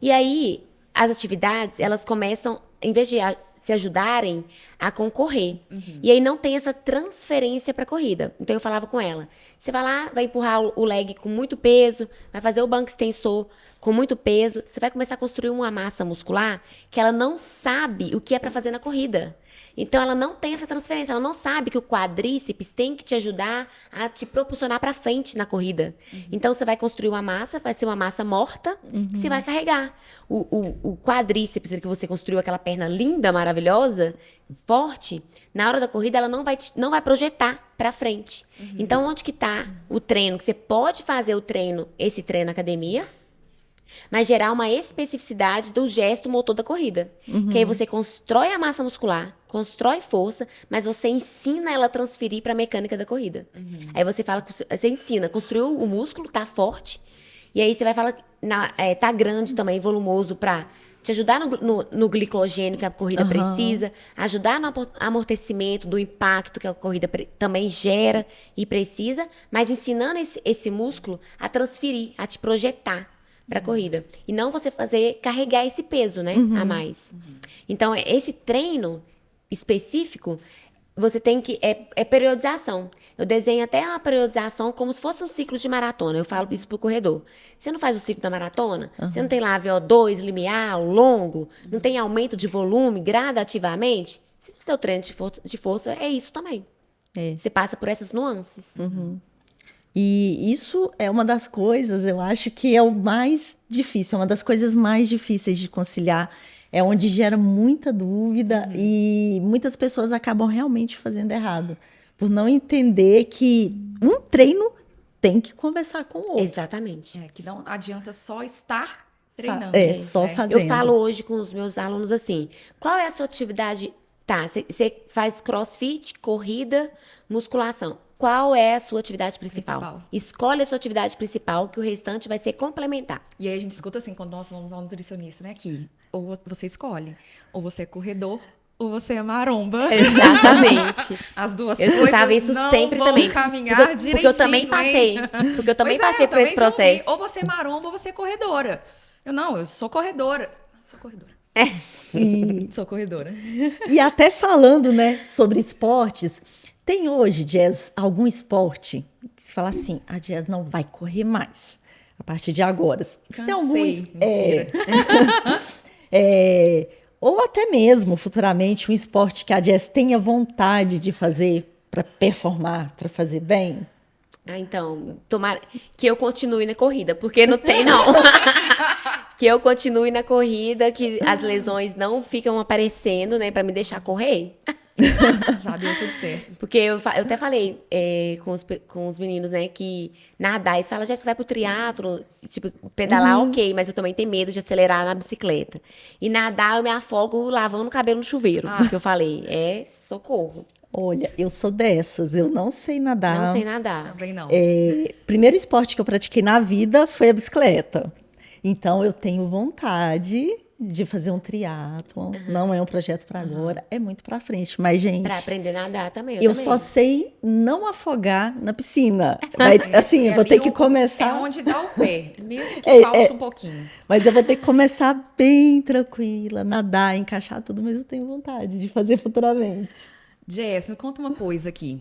E aí, as atividades, elas começam, em vez de se ajudarem, a concorrer. E aí, não tem essa transferência para corrida. Então, eu falava com ela, você vai lá, vai empurrar o leg com muito peso, vai fazer o banco extensor com muito peso, você vai começar a construir uma massa muscular que ela não sabe o que é para fazer na corrida. Então, ela não tem essa transferência. Ela não sabe que o quadríceps tem que te ajudar a te propulsionar para frente na corrida. Então, você vai construir uma massa, vai ser uma massa morta, que você vai carregar. O quadríceps que você construiu, aquela perna linda, maravilhosa, forte, na hora da corrida, ela não vai projetar para frente. Então, onde que tá o treino? Que você pode fazer esse treino na academia, mas gerar uma especificidade do gesto motor da corrida. Que aí você constrói a massa muscular, constrói força, mas você ensina ela a transferir para a mecânica da corrida. Aí você ensina, construiu o músculo, tá forte, e aí você vai falar, tá grande também, volumoso, para te ajudar no glicogênio que a corrida precisa, ajudar no amortecimento do impacto que a corrida também gera e precisa, mas ensinando esse músculo a transferir, a te projetar para a corrida. E não você carregar esse peso, né, a mais. Então, esse treino específico, você tem que... É periodização. Eu desenho até uma periodização como se fosse um ciclo de maratona. Eu falo isso pro corredor. Você não faz o ciclo da maratona? Você não tem lá VO2, limiar, longo? Não tem aumento de volume gradativamente? Se o seu treino de força é isso também. Você passa por essas nuances. E isso é uma das coisas, eu acho que é o mais difícil, é uma das coisas mais difíceis de conciliar, é onde gera muita dúvida e muitas pessoas acabam realmente fazendo errado, por não entender que um treino tem que conversar com o outro. Exatamente. Que não adianta só estar treinando. Só fazendo. Eu falo hoje com os meus alunos assim, qual é a sua atividade? Tá, você faz crossfit, corrida, musculação. Qual é a sua atividade principal? Escolhe a sua atividade principal, que o restante vai ser complementar. E aí a gente escuta assim, quando nós vamos ao nutricionista, né, aqui. Ou você escolhe, ou você é corredor, ou você é maromba. Exatamente. As duas Eu coisas escutava isso não sempre vão também. caminhar direitinho, Porque eu também passei. Porque eu também passei por esse processo. Ou você é maromba, ou você é corredora. Eu sou corredora. Sou corredora. Sou corredora. E até falando, né, sobre esportes, tem hoje, Jazz, algum esporte que se fala assim, a Jazz não vai correr mais a partir de agora. Tem algum mentira. ou até mesmo futuramente um esporte que a Jazz tenha vontade de fazer para performar, para fazer bem? Então, tomara que eu continue na corrida, porque não tem, não. Que eu continue na corrida, que as lesões não ficam aparecendo, né, para me deixar correr. Já deu tudo certo. Porque eu até falei com os meninos, né, que nadar, eles falam, Jéssica, vai pro triatlo, tipo, pedalar, ok, mas eu também tenho medo de acelerar na bicicleta. E nadar, eu me afogo lavando o cabelo no chuveiro, que eu falei, socorro. Olha, eu sou dessas, eu não sei nadar. Não sei nadar. Também não. Primeiro esporte que eu pratiquei na vida foi a bicicleta. Então, eu tenho vontade de fazer um triatlon. Não é um projeto para agora, é muito para frente. Mas, gente... Para aprender a nadar também, eu também. só sei não afogar na piscina. Mas, assim, eu vou ter que começar... É onde dá o pé, mesmo que falte um pouquinho. Mas eu vou ter que começar bem tranquila, nadar, encaixar tudo, mas eu tenho vontade de fazer futuramente. Jess, me conta uma coisa aqui.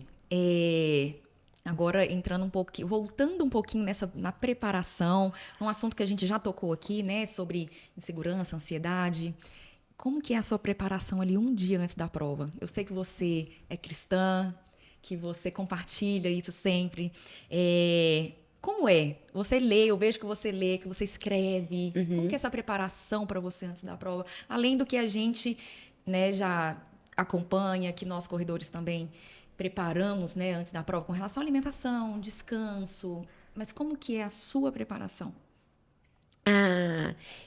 Agora entrando um pouquinho, voltando um pouquinho na preparação, num assunto que a gente já tocou aqui, né, sobre insegurança, ansiedade. Como que é a sua preparação ali um dia antes da prova? Eu sei que você é cristã, que você compartilha isso sempre. Como é? Você lê, eu vejo que você lê, que você escreve. Como que é essa preparação para você antes da prova? Além do que a gente, né, já acompanha, que nós corredores também preparamos, né, antes da prova, com relação à alimentação, descanso. Mas como que é a sua preparação?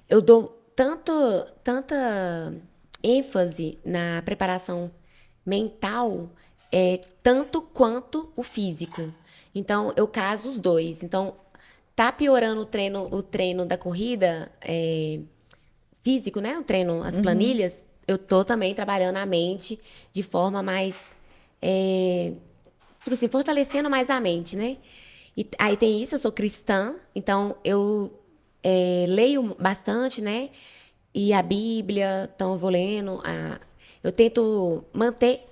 Eu dou tanta ênfase na preparação mental, tanto quanto o físico. Então, eu caso os dois. Então, tá piorando o treino da corrida físico, né? O treino, as planilhas, eu tô também trabalhando a mente de forma mais... tipo assim, fortalecendo mais a mente, né? E aí tem isso, eu sou cristã, então eu leio bastante, né? E a Bíblia, então eu vou lendo. Eu tento manter...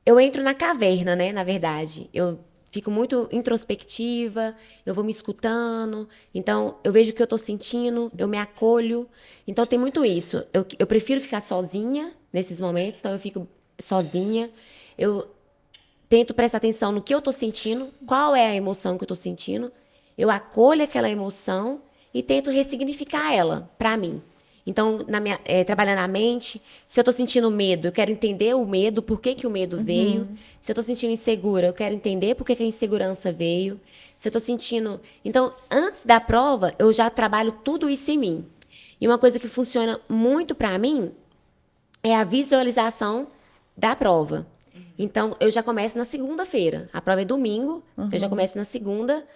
Eu entro na caverna, né? Na verdade. Eu fico muito introspectiva, eu vou me escutando, então eu vejo o que eu tô sentindo, eu me acolho. Então tem muito isso. Eu prefiro ficar sozinha nesses momentos, então eu fico sozinha, eu tento prestar atenção no que eu tô sentindo, qual é a emoção que eu tô sentindo, eu acolho aquela emoção e tento ressignificar ela pra mim. Então, trabalhando na mente, se eu tô sentindo medo, eu quero entender o medo, por que que o medo veio. Se eu tô sentindo insegura, eu quero entender por que que a insegurança veio. Se eu tô sentindo... Então, antes da prova, eu já trabalho tudo isso em mim. E uma coisa que funciona muito pra mim é a visualização da prova. Então, eu já começo na segunda-feira. A prova é domingo, eu já começo na segunda.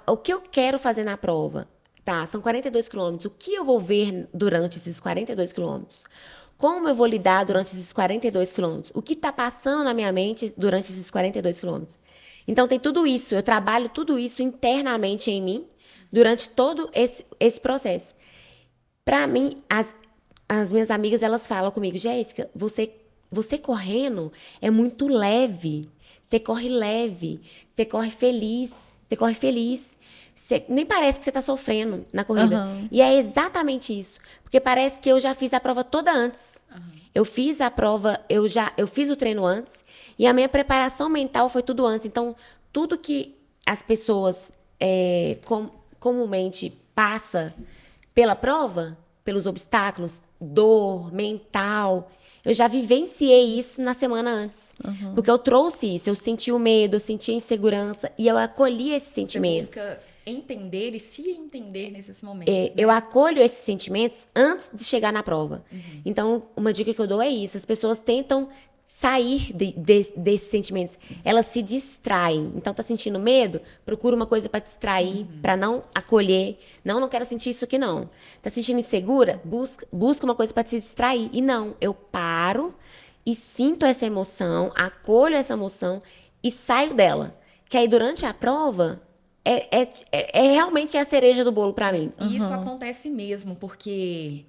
O que eu quero fazer na prova? Tá, são 42 quilômetros. O que eu vou ver durante esses 42 quilômetros? Como eu vou lidar durante esses 42 quilômetros? O que está passando na minha mente durante esses 42 quilômetros? Então, tem tudo isso. Eu trabalho tudo isso internamente em mim durante todo esse processo. Para mim, as minhas amigas, elas falam comigo, Jéssica, você correndo é muito leve. Você corre leve. Você corre feliz. Você corre feliz. Nem parece que você tá sofrendo na corrida. E é exatamente isso. Porque parece que eu já fiz a prova toda antes. Eu fiz a prova, eu fiz o treino antes. E a minha preparação mental foi tudo antes. Então, tudo que as pessoas comumente passa pela prova, pelos obstáculos, dor, mental... Eu já vivenciei isso na semana antes. Porque eu trouxe isso. Eu senti o medo, eu senti a insegurança. E eu acolhi esses sentimentos. Você busca entender e se entender nesses momentos. Né? Eu acolho esses sentimentos antes de chegar na prova. Então, uma dica que eu dou é isso. As pessoas tentam sair desses sentimentos. Elas se distraem. Então, tá sentindo medo? Procura uma coisa para distrair, para não acolher. Não quero sentir isso aqui, não. Tá sentindo insegura? Busca uma coisa para se distrair. E não, eu paro e sinto essa emoção, acolho essa emoção e saio dela. Que aí, durante a prova, realmente a cereja do bolo para mim. E isso acontece mesmo, porque...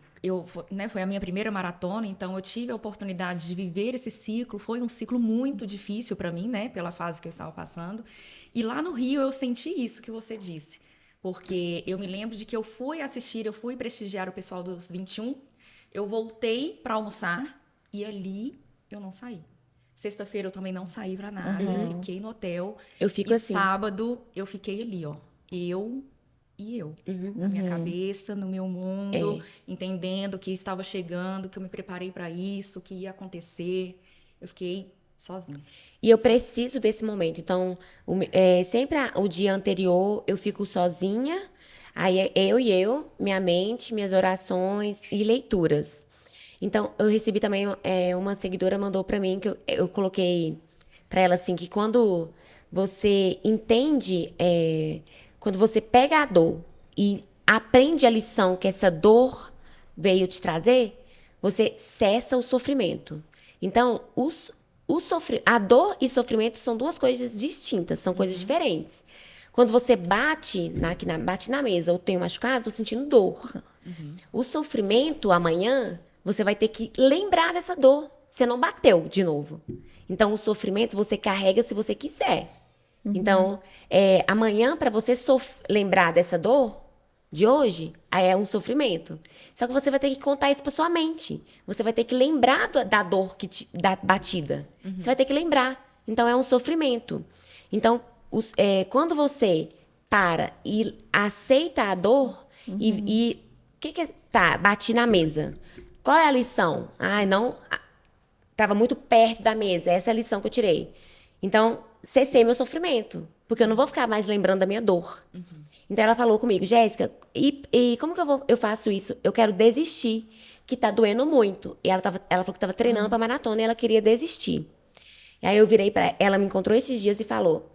foi a minha primeira maratona, então eu tive a oportunidade de viver esse ciclo. Foi um ciclo muito difícil para mim, né? Pela fase que eu estava passando. E lá no Rio eu senti isso que você disse. Porque eu me lembro de que eu fui prestigiar o pessoal dos 21. Eu voltei para almoçar e ali eu não saí. Sexta-feira eu também não saí para nada. Eu fiquei no hotel. Eu fico assim. Sábado eu fiquei ali, ó. Na minha cabeça, no meu mundo, entendendo que estava chegando, que eu me preparei para isso, que ia acontecer. Eu fiquei sozinha. E eu preciso desse momento. Então, sempre o dia anterior eu fico sozinha, aí é minha mente, minhas orações e leituras. Então, eu recebi também, uma seguidora mandou para mim, que eu coloquei para ela assim, que quando você entende... Quando você pega a dor e aprende a lição que essa dor veio te trazer, você cessa o sofrimento. Então, a dor e sofrimento são duas coisas distintas, são coisas diferentes. Quando você bate na mesa ou tem um machucado, tô sentindo dor. O sofrimento, amanhã, você vai ter que lembrar dessa dor. Você não bateu de novo. Então, o sofrimento você carrega se você quiser. Então, amanhã, para você lembrar dessa dor de hoje, aí é um sofrimento. Só que você vai ter que contar isso para sua mente. Você vai ter que lembrar da dor da batida. Você vai ter que lembrar. Então, é um sofrimento. Então, quando você para e aceita a dor bati na mesa. Qual é a lição? Não, estava muito perto da mesa. Essa é a lição que eu tirei. Então, cessei meu sofrimento, porque eu não vou ficar mais lembrando da minha dor. Então, ela falou comigo, Jéssica, e como que eu faço isso? Eu quero desistir, que tá doendo muito. E ela falou que estava treinando para maratona e ela queria desistir. E aí eu virei para ela, me encontrou esses dias e falou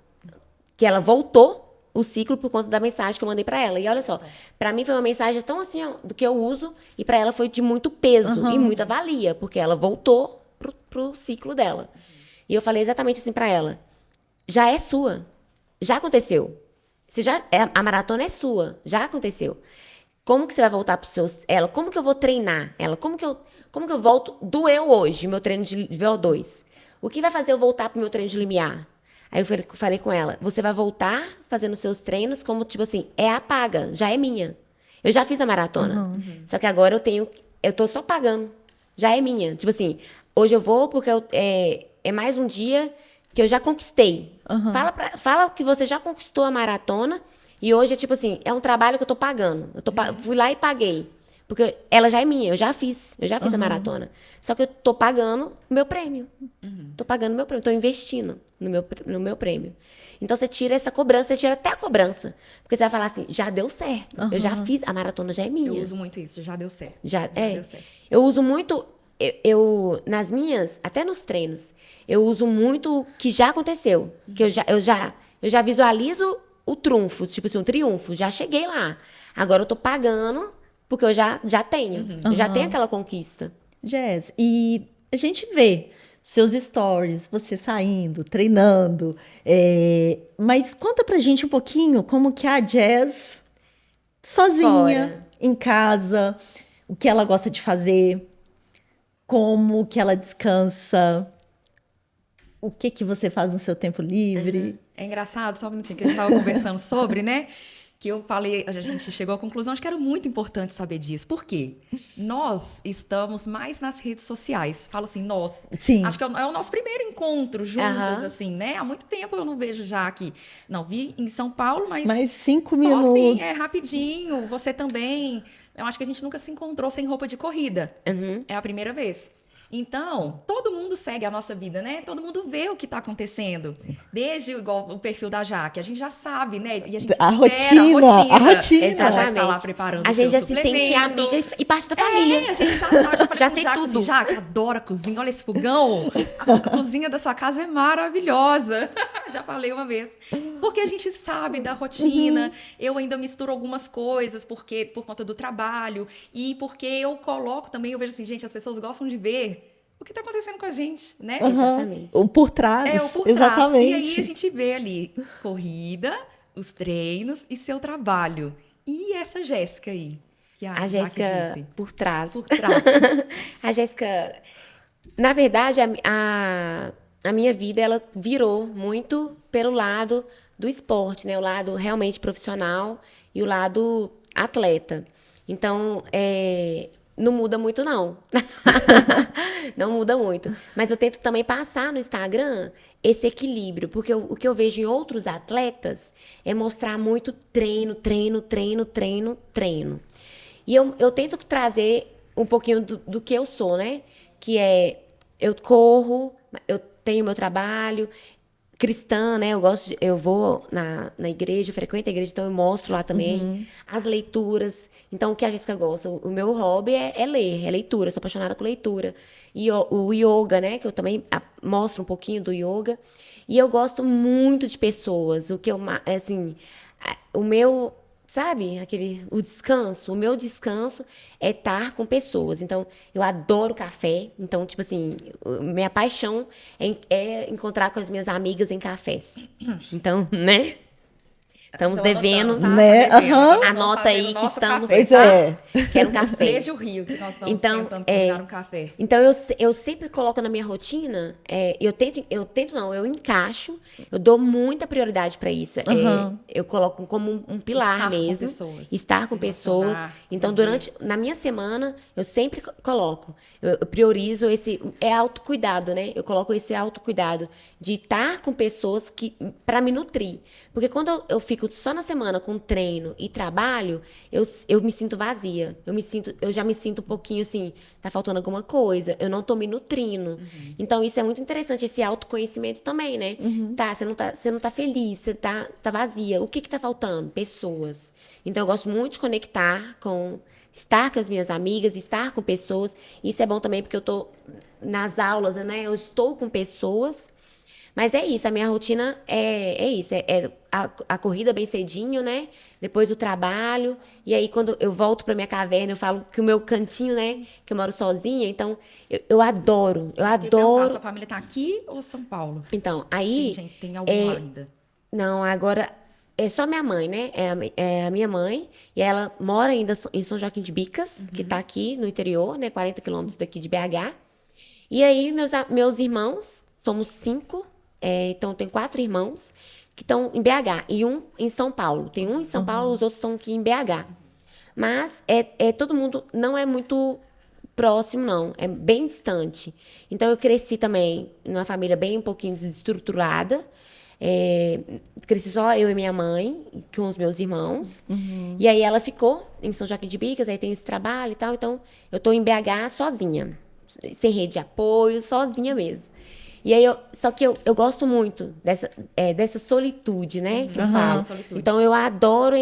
que ela voltou o ciclo por conta da mensagem que eu mandei para ela. E olha só, para mim foi uma mensagem tão assim, ó, do que eu uso, e para ela foi de muito peso e muita valia, porque ela voltou pro ciclo dela. E eu falei exatamente assim para ela, já é sua, já aconteceu. A maratona é sua, já aconteceu. Como que você vai voltar pro seu... Ela, como que eu vou treinar? Ela, como que eu volto? Doeu hoje meu treino de VO2. O que vai fazer eu voltar pro meu treino de limiar? Aí eu falei com ela, você vai voltar fazendo seus treinos como, tipo assim, é a paga, já é minha. Eu já fiz a maratona. Só que agora eu tô só pagando. Já é minha. Tipo assim, hoje eu vou porque é mais um dia que eu já conquistei. Fala que você já conquistou a maratona e hoje é tipo assim, é um trabalho que eu tô pagando. Fui lá e paguei. Porque ela já é minha, eu já fiz a maratona. Só que eu tô pagando o meu prêmio. Tô pagando o meu prêmio, tô investindo no meu prêmio. Então você tira essa cobrança, você tira até a cobrança. Porque você vai falar assim, já deu certo. Eu já fiz, a maratona já é minha. Eu uso muito isso, já deu certo. Já deu certo. Eu uso muito, nas minhas, até nos treinos, eu uso muito que já aconteceu. Que eu já visualizo o trunfo, tipo assim, um triunfo. Já cheguei lá. Agora eu tô pagando, porque eu já tenho. Eu já tenho aquela conquista. Jazz, e a gente vê seus stories, você saindo, treinando, mas conta pra gente um pouquinho como que é a Jazz sozinha, Fora. em casa, o que ela gosta de fazer, como que ela descansa, o que que você faz no seu tempo livre. É engraçado, só um minutinho, que a gente estava conversando sobre, né? Que eu falei, a gente chegou à conclusão de que era muito importante saber disso. Por quê? Nós estamos mais nas redes sociais. Falo assim, nós. Sim. Acho que é o nosso primeiro encontro juntas, assim, né? Há muito tempo eu não vejo já aqui. Não, vi em São Paulo, mas... Mais 5 só minutos. assim, rapidinho. Você também. Eu acho que a gente nunca se encontrou sem roupa de corrida. É a primeira vez. Então, todo mundo segue a nossa vida, né? Todo mundo vê o que está acontecendo. Desde igual o perfil da Jaque, a gente já sabe, né? E a gente A espera rotina. Ela já está lá preparando A o seu gente já se suplemento. sente amiga e parte da família. A gente já sabe. Já, falei Já com o sei Jaque, tudo. Assim, Jaque, adora cozinha. Olha esse fogão. A cozinha da sua casa é maravilhosa. Já falei uma vez. Porque a gente sabe da rotina. Eu ainda misturo algumas coisas por conta do trabalho. E porque eu coloco também, eu vejo assim, gente, as pessoas gostam de ver o que está acontecendo com a gente, né? Exatamente. O por trás. O por Exatamente. trás. E aí a gente vê ali corrida, os treinos e seu trabalho. E essa Jéssica aí? Que A Jaque Jéssica disse. por trás. Por trás. A Jéssica, na verdade, a minha vida, ela virou muito pelo lado do esporte, né? O lado realmente profissional e o lado atleta. Então, não muda muito, não. Não muda muito. Mas eu tento também passar no Instagram esse equilíbrio, porque o que eu vejo em outros atletas é mostrar muito treino, treino, treino, treino, treino. E eu tento trazer um pouquinho do que eu sou, né? Que eu corro, eu tenho meu trabalho, cristã, né? Eu vou na igreja, eu frequento a igreja, então eu mostro lá também as leituras. Então, o que a Jéssica gosta? O meu hobby é ler, é leitura, eu sou apaixonada por leitura. E o yoga, né? Que eu também mostro um pouquinho do yoga. E eu gosto muito de pessoas. O meu... Sabe, o meu descanso é estar com pessoas. Então, eu adoro café. Então, tipo assim, minha paixão é encontrar com as minhas amigas em cafés. Então, né? Estamos devendo. Anotando, tá? Né? Tá devendo. Aham. Nós vamos Anota fazer aí o que nosso estamos. café, Pois tá? é. Quero um café. Desde o Rio que nós estamos Então, tentando combinar um café. Então, eu sempre coloco na minha rotina, eu encaixo, eu dou muita prioridade para isso. Eu coloco como um pilar Estar com mesmo. pessoas, Estar com se pessoas. relacionar, Então, conviver. na minha semana, eu sempre coloco. Eu priorizo autocuidado, né? Eu coloco esse autocuidado de estar com pessoas para me nutrir. Porque quando eu fico só na semana com treino e trabalho, eu me sinto vazia. Eu já me sinto um pouquinho assim, tá faltando alguma coisa, eu não tô me nutrindo. Então, isso é muito interessante, esse autoconhecimento também, né? Tá, você não tá feliz, você tá vazia. O que tá faltando? Pessoas. Então, eu gosto muito de estar com as minhas amigas, estar com pessoas. Isso é bom também porque eu tô nas aulas, né? Eu estou com pessoas. Mas é isso, a minha rotina é isso. A corrida bem cedinho, né? Depois o trabalho. E aí, quando eu volto pra minha caverna, eu falo que o meu cantinho, né? Que eu moro sozinha. Então, eu adoro. Eu adoro. Sua família tá aqui ou São Paulo? Então, aí... Tem algum lá ainda? Não, agora... É só minha mãe, né? É a minha mãe. E ela mora ainda em São Joaquim de Bicas, que tá aqui no interior, né? 40 quilômetros daqui de BH. E aí, meus irmãos, somos 5. Então, tem 4 irmãos que estão em BH e um em São Paulo. Tem um em São Paulo, os outros estão aqui em BH. Mas todo mundo não é muito próximo, não. É bem distante. Então, eu cresci também numa família bem um pouquinho desestruturada. Cresci só eu e minha mãe, com os meus irmãos. E aí, ela ficou em São Joaquim de Bicas, aí tem esse trabalho e tal. Então, eu tô em BH sozinha. Sem rede de apoio, sozinha mesmo. E aí, só que eu gosto muito dessa solitude, né? Que eu falo. Solitude. Então, eu adoro,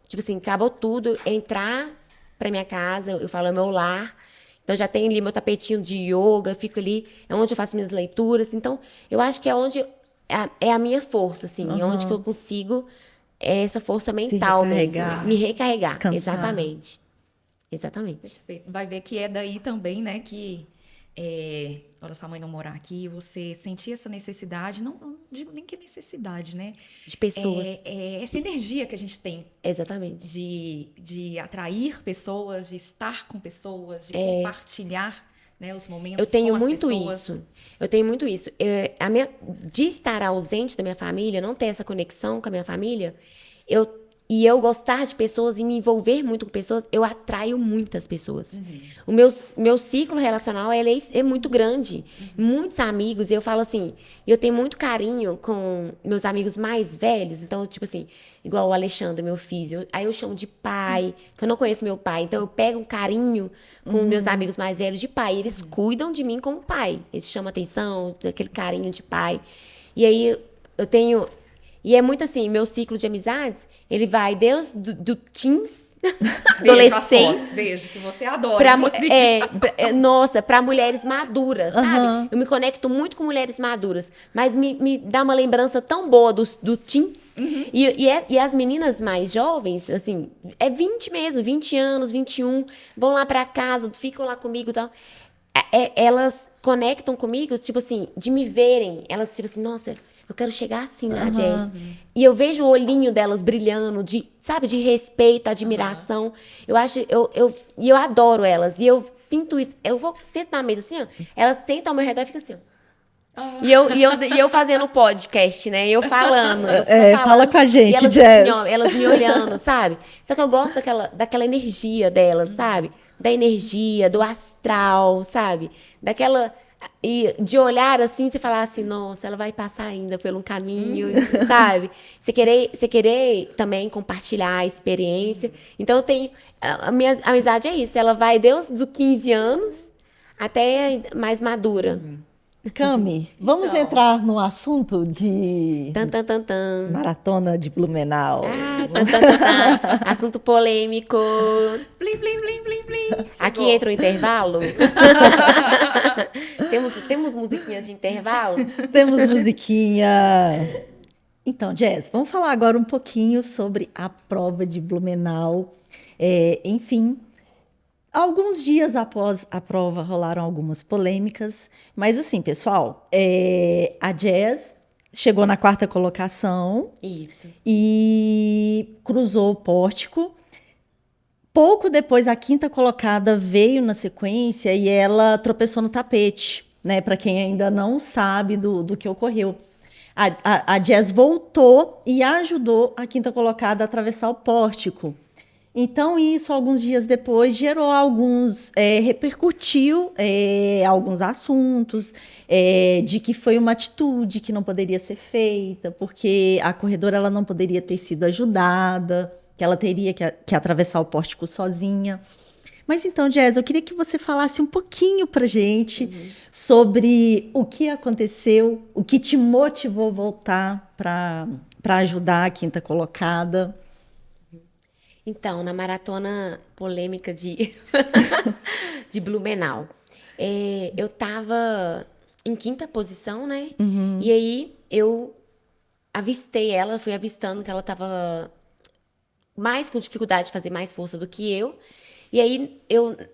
tipo assim, acabou tudo, entrar pra minha casa, eu falo, é meu lar. Então, já tenho ali meu tapetinho de yoga, fico ali, é onde eu faço minhas leituras. Então, eu acho que é onde é a minha força, assim, é onde que eu consigo essa força mental mesmo. Me recarregar. Descansar. Exatamente. Perfeito. Vai ver que é daí também, né, que hora sua mãe não morar aqui, você sentir essa necessidade, não digo nem que necessidade, né? De pessoas. Essa energia que a gente tem Exatamente. de atrair pessoas, de estar com pessoas, de compartilhar, né, os momentos Eu tenho com as muito pessoas. isso. Eu tenho muito isso. De estar ausente da minha família, não ter essa conexão com a minha família, e eu gostar de pessoas e me envolver muito com pessoas, eu atraio muitas pessoas. O meu ciclo relacional ele é muito grande. Muitos amigos, eu falo assim, eu tenho muito carinho com meus amigos mais velhos. Então, tipo assim, igual o Alexandre, meu filho. Aí eu chamo de pai, que eu não conheço meu pai. Então, eu pego um carinho com meus amigos mais velhos de pai. Eles cuidam de mim como pai. Eles chamam atenção, aquele carinho de pai. E aí, eu tenho... E é muito assim, meu ciclo de amizades, ele vai desde do teens, adolescentes. Vejo que você adora. Nossa, pra mulheres maduras, sabe? Eu me conecto muito com mulheres maduras, mas me dá uma lembrança tão boa do teens. E as meninas mais jovens, assim, 20 mesmo, 20 anos, 21, vão lá pra casa, ficam lá comigo e tal. Elas conectam comigo, tipo assim, de me verem. Elas, tipo assim, nossa, eu quero chegar assim na Jazz. E eu vejo o olhinho delas brilhando, sabe, de respeito, admiração. Eu acho, eu adoro elas. E eu sinto isso. Eu sento na mesa assim, ó. Elas sentam ao meu redor e ficam assim, ó. E eu fazendo podcast, né? Eu falando. Fala com a gente, e elas, Jazz. assim, ó, elas me olhando, sabe? Só que eu gosto daquela energia delas, sabe? Da energia, do astral, sabe? E de olhar assim, você falar assim, nossa, ela vai passar ainda por um caminho, sabe? Você querer também compartilhar a experiência. Então, eu tenho... A minha amizade é isso. Ela vai desde os 15 anos até mais madura. Cami, vamos entrar no assunto de Tan. maratona de Blumenau. Tan. Assunto polêmico. Plim, plim, plim, plim, plim. Aqui entra o intervalo? Temos musiquinha de intervalo? Temos musiquinha. Então, Jazz, vamos falar agora um pouquinho sobre a prova de Blumenau. Enfim, alguns dias após a prova rolaram algumas polêmicas, mas assim, pessoal, a Jazz chegou na 4ª colocação. Isso. E cruzou o pórtico. Pouco depois, a 5ª colocada veio na sequência e ela tropeçou no tapete, né? Para quem ainda não sabe do que ocorreu. A Jazz voltou e ajudou a 5ª colocada a atravessar o pórtico. Então, isso, alguns dias depois, gerou repercutiu alguns assuntos de que foi uma atitude que não poderia ser feita, porque a corredora ela não poderia ter sido ajudada, que ela teria que atravessar o pórtico sozinha. Mas então, Jazz, eu queria que você falasse um pouquinho pra gente sobre o que aconteceu, o que te motivou a voltar para ajudar a 5ª colocada. Então, na maratona polêmica de Blumenau, eu tava em 5ª posição, né? E aí eu avistei ela, fui avistando que ela tava mais com dificuldade de fazer mais força do que eu. E aí,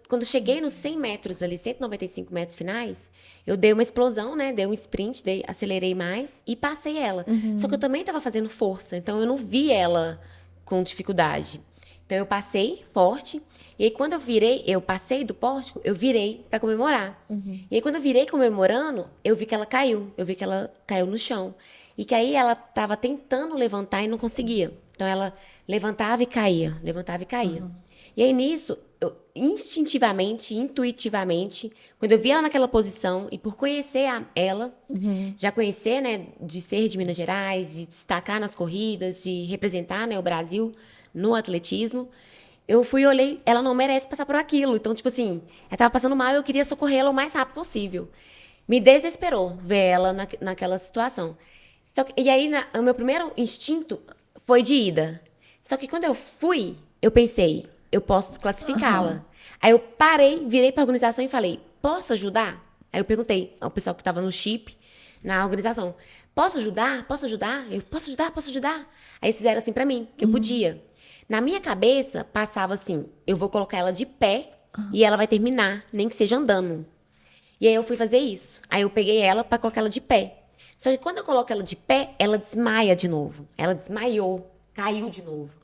quando cheguei nos 100 metros ali, 195 metros finais, eu dei uma explosão, né? Dei um sprint, acelerei mais e passei ela. Só que eu também tava fazendo força, então eu não vi ela com dificuldade. Então eu passei forte, e aí quando eu passei do pórtico, eu virei pra comemorar. E aí quando eu virei comemorando, eu vi que ela caiu no chão. E que aí ela tava tentando levantar e não conseguia. Então ela levantava e caía, levantava e caía. E aí nisso, eu instintivamente, intuitivamente, quando eu vi ela naquela posição, e por conhecer ela, já conhecer, né, de ser de Minas Gerais, de destacar nas corridas, de representar, né, o Brasil no atletismo, eu fui e olhei, ela não merece passar por aquilo. Então, tipo assim, ela tava passando mal e eu queria socorrê-la o mais rápido possível. Me desesperou ver ela naquela situação. E aí, o meu primeiro instinto foi de ida. Só que quando eu fui, eu pensei, eu posso desclassificá-la. Aí eu parei, virei pra organização e falei, posso ajudar? Aí eu perguntei ao pessoal que tava no chip, na organização, posso ajudar? Posso ajudar? Eu, posso ajudar? Posso ajudar? Aí eles fizeram assim pra mim, que eu podia. Na minha cabeça, passava assim, eu vou colocar ela de pé e ela vai terminar, nem que seja andando. E aí eu fui fazer isso. Aí eu peguei ela pra colocar ela de pé. Só que quando eu coloco ela de pé, ela desmaia de novo. Ela desmaiou, caiu de novo.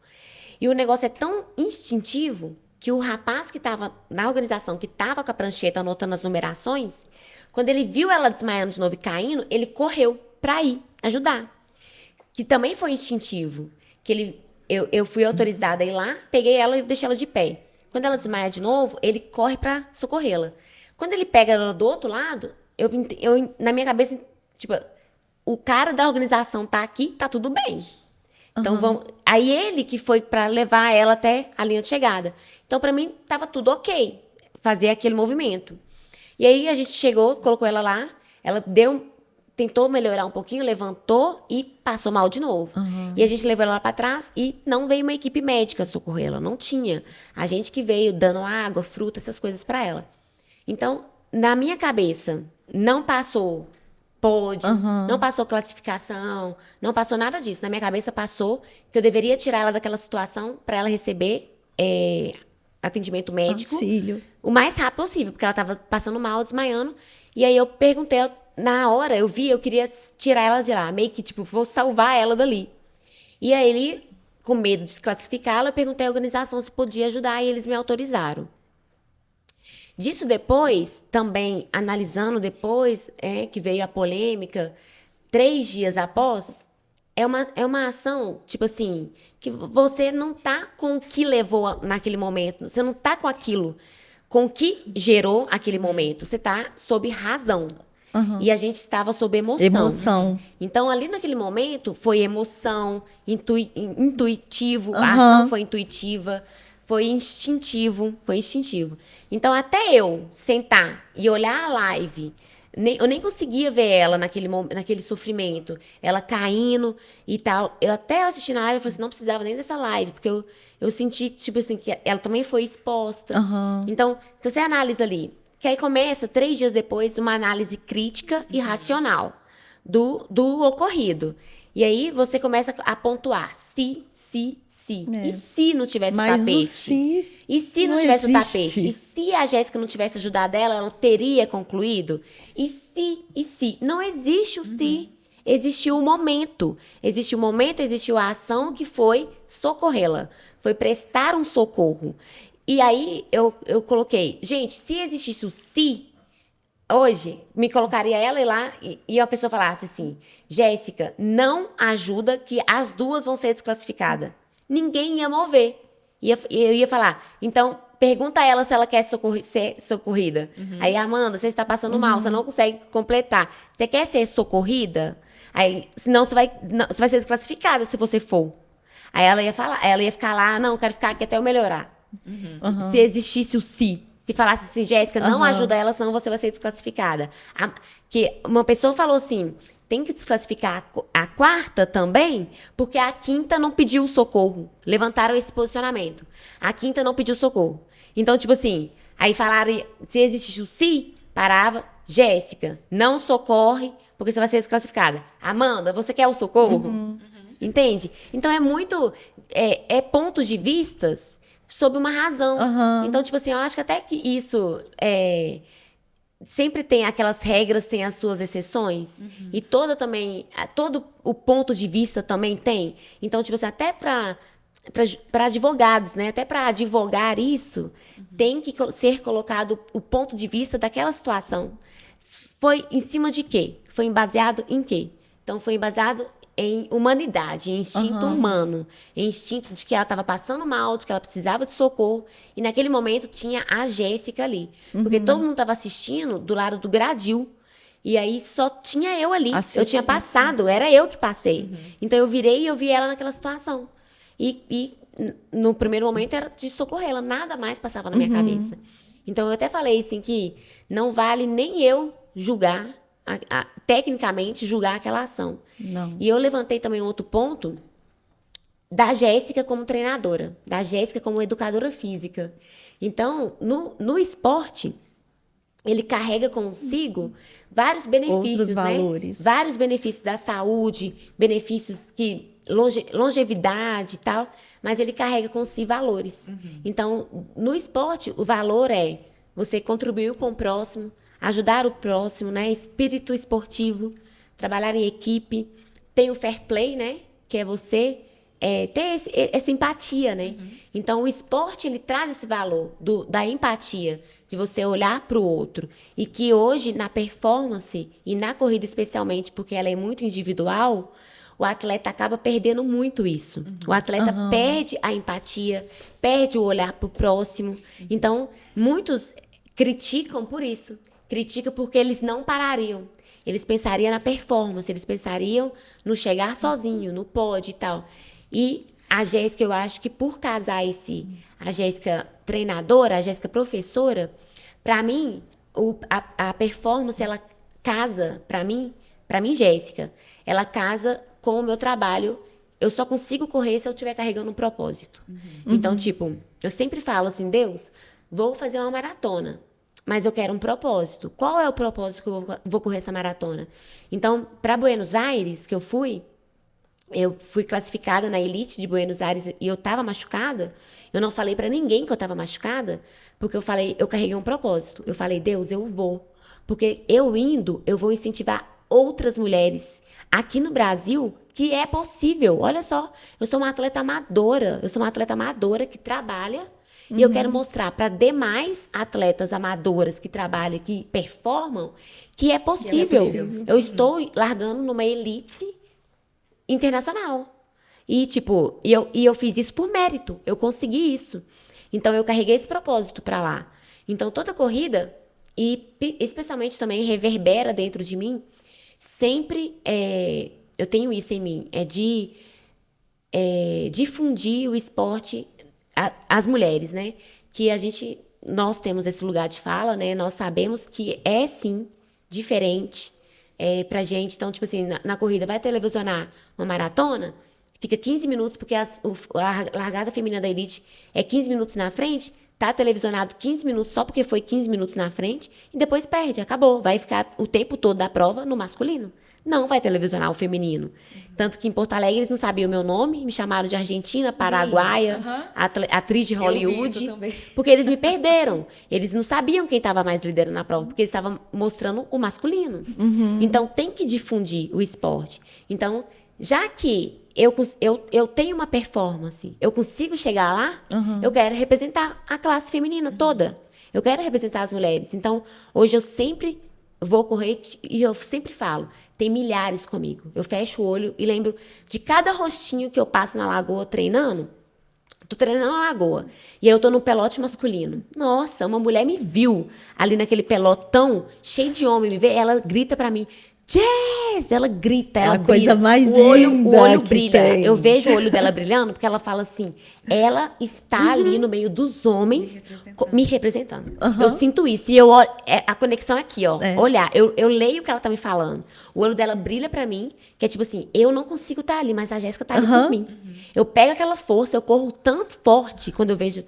E o negócio é tão instintivo que o rapaz que estava na organização, que estava com a prancheta anotando as numerações, quando ele viu ela desmaiando de novo e caindo, ele correu pra ir ajudar. Que também foi instintivo. Eu fui autorizada a ir lá, peguei ela e deixei ela de pé. Quando ela desmaia de novo, ele corre pra socorrê-la. Quando ele pega ela do outro lado, na minha cabeça, tipo, o cara da organização tá aqui, tá tudo bem. Então vamos. Aí ele que foi pra levar ela até a linha de chegada. Então pra mim tava tudo ok fazer aquele movimento. E aí a gente chegou, colocou ela lá, ela tentou melhorar um pouquinho, levantou e passou mal de novo. E a gente levou ela lá pra trás e não veio uma equipe médica socorrer ela, não tinha. A gente que veio dando água, fruta, essas coisas pra ela. Então, na minha cabeça, não passou pódio, não passou classificação, não passou nada disso. Na minha cabeça passou que eu deveria tirar ela daquela situação para ela receber atendimento médico Auxílio. o mais rápido possível, porque ela estava passando mal, desmaiando. E aí eu perguntei, na hora eu queria tirar ela de lá, meio que tipo, vou salvar ela dali. E aí ele, com medo de desclassificá-la, eu perguntei à organização se podia ajudar e eles me autorizaram. Disso depois, também analisando depois, que veio a polêmica, 3 dias após, é uma ação, tipo assim, que você não tá com o que levou naquele momento, você não tá com aquilo, com o que gerou aquele momento, você tá sob razão. E a gente estava sob emoção. Emoção. Então, ali naquele momento, foi emoção, intuitivo, a ação foi intuitiva, foi instintivo. Então, até eu sentar e olhar a live, eu nem conseguia ver ela naquele sofrimento, ela caindo e tal. Eu até assisti na live e falei assim, não precisava nem dessa live, porque eu senti, tipo assim, que ela também foi exposta. Então, se você analisa ali, que aí começa, 3 dias depois, uma análise crítica e racional do ocorrido. E aí você começa a pontuar se. E se não tivesse o tapete? O se E se não tivesse o tapete? E se a Jéssica não tivesse ajudado ela teria concluído? E se? Não existe o se. Existiu o momento. Existiu a ação que foi socorrê-la. Foi prestar um socorro. E aí eu coloquei, gente, se existisse o se, hoje, me colocaria ela ir lá e a pessoa falasse assim, Jéssica, não ajuda que as duas vão ser desclassificadas. Ninguém ia mover. Eu ia falar, então, pergunta a ela se ela quer ser socorrida. Aí, Amanda, você está passando mal, você não consegue completar. Você quer ser socorrida? Aí, senão você vai ser desclassificada se você for. Aí ela ia ficar lá, não, quero ficar aqui até eu melhorar. Se existisse o se falasse assim, Jéssica, não ajuda ela, senão você vai ser desclassificada. Que uma pessoa falou assim, tem que desclassificar a quarta também, porque a quinta não pediu socorro. Levantaram esse posicionamento. A quinta não pediu socorro. Então, tipo assim, aí falaram, se existisse o se, parava, Jéssica, não socorre, porque você vai ser desclassificada. Amanda, você quer o socorro? Entende? Então, é muito... pontos de vistas sob uma razão. Então, tipo assim, eu acho que até que isso sempre tem aquelas regras, tem as suas exceções. E todo o ponto de vista também tem. Então, tipo assim, até pra para advogados, né? Até para advogar isso, tem que ser colocado o ponto de vista daquela situação. Foi em cima de quê? Foi baseado em quê? Então, foi baseado em humanidade, em instinto humano, em instinto de que ela estava passando mal, de que ela precisava de socorro. E naquele momento tinha a Jéssica ali. Porque todo mundo estava assistindo do lado do gradil. E aí só tinha eu ali. Eu tinha passado, era eu que passei. Então eu virei e eu vi ela naquela situação. E no primeiro momento era de socorrê-la, nada mais passava na minha cabeça. Então eu até falei assim que não vale nem eu julgar, tecnicamente julgar aquela ação. Não. E eu levantei também um outro ponto da Jéssica como treinadora, da Jéssica como educadora física. Então, no esporte, ele carrega consigo vários benefícios, Outros valores. né? Vários benefícios da saúde, benefícios que longevidade e tal, mas ele carrega consigo valores. Então, no esporte, o valor é você contribuir com o próximo, ajudar o próximo, né? Espírito esportivo, trabalhar em equipe, tem o fair play, né? Que é você ter essa empatia, né? Então, o esporte, ele traz esse valor da empatia, de você olhar para o outro. E que hoje, na performance, e na corrida especialmente, porque ela é muito individual, o atleta acaba perdendo muito isso. O atleta perde a empatia, perde o olhar para o próximo. Então, muitos criticam por isso. Criticam porque eles não parariam. Eles pensariam na performance, eles pensariam no chegar sozinho, no pódio e tal. E a Jéssica, eu acho que por casar a Jéssica treinadora, a Jéssica professora, para mim, a performance, ela casa, para mim, Jéssica, ela casa com o meu trabalho. Eu só consigo correr se eu estiver carregando um propósito. Então, tipo, eu sempre falo assim, Deus, vou fazer uma maratona, mas eu quero um propósito. Qual é o propósito que eu vou correr essa maratona? Então, para Buenos Aires, que eu fui classificada na elite de Buenos Aires e eu estava machucada. Eu não falei para ninguém que eu estava machucada, porque eu carreguei um propósito. Eu falei, Deus, eu vou. Porque eu indo, eu vou incentivar outras mulheres aqui no Brasil que é possível. Olha só, eu sou uma atleta amadora. Eu sou uma atleta amadora que trabalha. E eu quero mostrar para demais atletas amadoras que trabalham, que performam, que é possível. Eu estou largando numa elite internacional. E, tipo, eu fiz isso por mérito. Eu consegui isso. Então, eu carreguei esse propósito para lá. Então, toda corrida, e especialmente também reverbera dentro de mim, sempre, eu tenho isso em mim, de difundir o esporte às mulheres, né? Que nós temos esse lugar de fala, né? Nós sabemos que é, sim, diferente pra gente. Então, tipo assim, na corrida, vai televisionar uma maratona, fica 15 minutos, porque a largada feminina da elite é 15 minutos na frente, tá televisionado 15 minutos só porque foi 15 minutos na frente, e depois perde, acabou. Vai ficar o tempo todo da prova no masculino. Não vai televisionar o feminino. Tanto que em Porto Alegre eles não sabiam o meu nome, me chamaram de argentina, paraguaia, atriz de Hollywood, porque eles me perderam. Eles não sabiam quem estava mais liderando na prova, porque eles estavam mostrando o masculino. Então tem que difundir o esporte. Então, já que eu tenho uma performance, eu consigo chegar lá, eu quero representar a classe feminina toda. Eu quero representar as mulheres. Então, hoje eu sempre vou correr e eu sempre falo, tem milhares comigo. Eu fecho o olho e lembro de cada rostinho que eu passo na lagoa treinando. Tô treinando na lagoa. E aí eu tô no pelote masculino. Nossa, uma mulher me viu ali naquele pelotão, cheio de homem, me vê, ela grita pra mim, Jess! Ela grita, ela brilha. Coisa mais o olho que brilha. tem. Eu vejo o olho dela brilhando, porque ela fala assim, ela está ali no meio dos homens me representando. Eu sinto isso. E a conexão é aqui, ó. Olhar. Eu leio o que ela tá me falando. O olho dela brilha pra mim, que é tipo assim, eu não consigo estar ali, mas a Jéssica tá ali por mim. Eu pego aquela força, eu corro tanto forte quando eu vejo...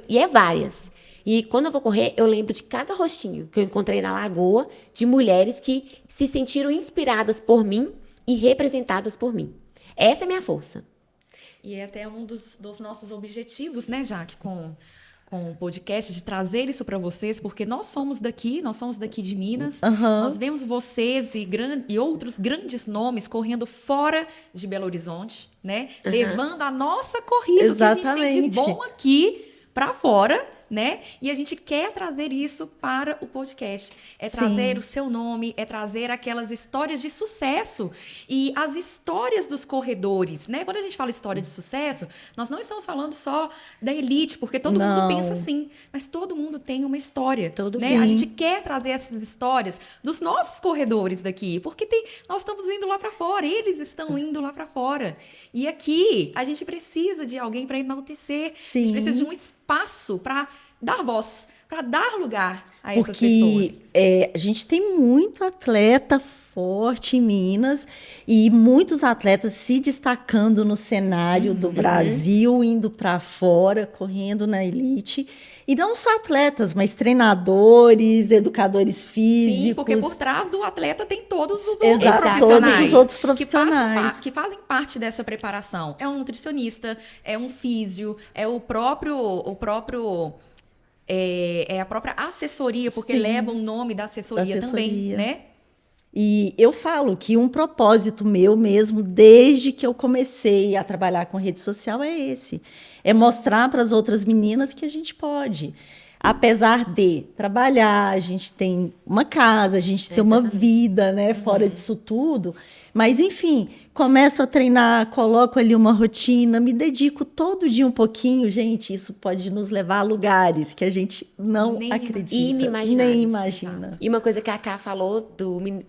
e é várias. E quando eu vou correr, eu lembro de cada rostinho que eu encontrei na lagoa de mulheres que se sentiram inspiradas por mim e representadas por mim. Essa é a minha força. E é até um dos nossos objetivos, né, Jaque, com com o podcast, de trazer isso para vocês, porque nós somos daqui de Minas, Aham. nós vemos vocês e outros grandes nomes correndo fora de Belo Horizonte, né? Levando a nossa corrida, o que a gente tem de Exatamente. bom aqui para fora, né? E a gente quer trazer isso para o podcast. É trazer o seu nome, é trazer aquelas histórias de sucesso e as histórias dos corredores, né? Quando a gente fala história de sucesso, nós não estamos falando só da elite, porque todo mundo Não. pensa assim, mas todo mundo tem uma história, Todo né? mundo. A gente quer trazer essas histórias dos nossos corredores daqui, porque nós estamos indo lá para fora, eles estão indo lá para fora. E aqui a gente precisa de alguém para enaltecer, a gente Sim. precisa de um espaço para dar voz, para dar lugar a essas pessoas. Porque a gente tem muito atleta forte em Minas e muitos atletas se destacando no cenário do Brasil, indo para fora, correndo na elite. E não só atletas, mas treinadores, educadores físicos. Sim, porque por trás do atleta tem todos os outros Exato, profissionais. todos os outros que fazem profissionais. que fazem parte dessa preparação. É um nutricionista, é um físio, é a própria assessoria, porque Sim. leva o nome da assessoria, Da também, assessoria. né? E eu falo que um propósito meu mesmo, desde que eu comecei a trabalhar com rede social, é esse. É mostrar para as outras meninas que a gente pode. Apesar de trabalhar, a gente tem uma casa, a gente tem uma vida, né, fora disso tudo. Mas, enfim, começo a treinar, coloco ali uma rotina, me dedico todo dia um pouquinho. Gente, isso pode nos levar a lugares que a gente não Nem acredita. Inimagináveis. Nem imagina. E uma coisa que a Ká falou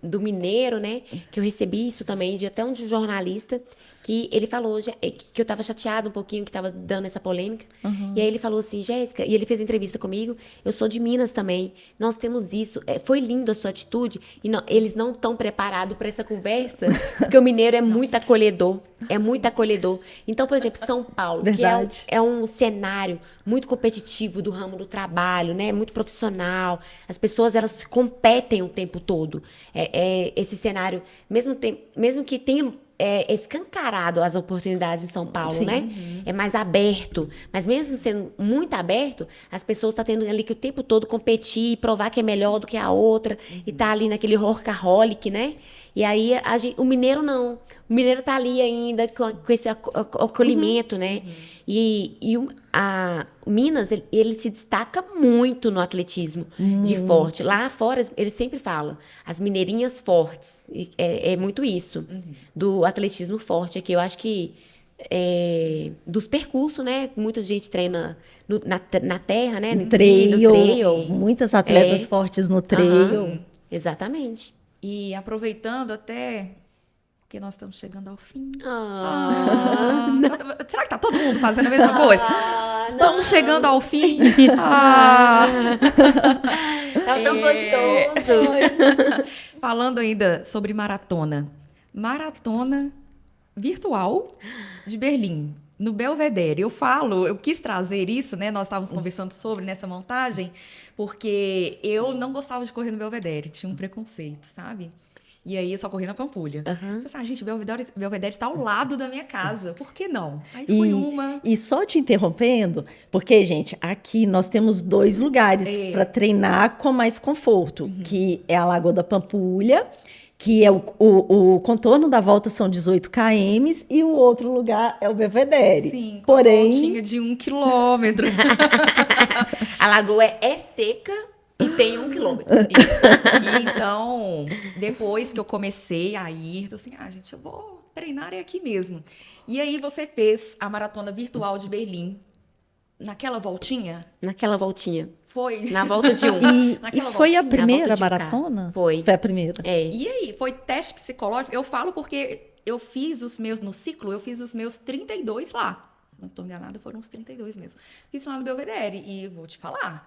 do mineiro, né? Que eu recebi isso também de até um jornalista, que ele falou que eu tava chateada um pouquinho, que tava dando essa polêmica. E aí ele falou assim, Jéssica, e ele fez entrevista comigo, eu sou de Minas também, nós temos isso, foi lindo a sua atitude, e eles não estão preparados para essa conversa, porque o mineiro é muito acolhedor, Então, por exemplo, São Paulo, Verdade. que é um cenário muito competitivo do ramo do trabalho, né? Muito profissional. As pessoas, elas competem o tempo todo. Esse cenário, mesmo que tenha escancarado as oportunidades em São Paulo, Sim. né? É mais aberto. Mas mesmo sendo muito aberto, as pessoas estão tendo ali que o tempo todo competir, provar que é melhor do que a outra, e tá ali naquele workaholic, né? E aí o mineiro não. O mineiro tá ali ainda com esse acolhimento, né? E o Minas, ele se destaca muito no atletismo de forte. Lá fora, eles sempre falam, as mineirinhas fortes. É muito isso, do atletismo forte aqui. Eu acho que dos percursos, né? Muita gente treina na terra, né? No Trail, muitas atletas É. fortes no trail. Exatamente. E aproveitando até que nós estamos chegando ao fim. Será que tá todo mundo fazendo a mesma coisa? Estamos chegando ao fim. Tá tão gostoso. Falando ainda sobre maratona. Maratona virtual de Berlim, no Belvedere. Eu quis trazer isso, né? Nós estávamos conversando sobre nessa montagem, porque eu não gostava de correr no Belvedere, tinha um preconceito, sabe? E aí eu só corri na Pampulha. Eu falei, gente, Belvedere está ao lado da minha casa, por que não? Aí fui E só te interrompendo, porque, gente, aqui nós temos 2 lugares para treinar com mais conforto, que é a Lagoa da Pampulha, que é o contorno da volta são 18 km, e o outro lugar é o Belvedere. Sim, porém, voltinha de 1 quilômetro. A lagoa é seca e tem 1 quilômetro. E então, depois que eu comecei a ir, tô assim, gente, eu vou treinar aqui mesmo. E aí você fez a maratona virtual de Berlim. Naquela voltinha? Naquela voltinha. Foi. Na volta de 1. e Naquela foi a voltinha, primeira volta de cá. maratona? Foi. Foi a primeira. E aí, foi teste psicológico? Eu falo porque eu fiz os meus, no ciclo, eu fiz os meus 32 lá. Se não estou enganada, foram uns 32 mesmo. Fiz lá no Belvedere e vou te falar.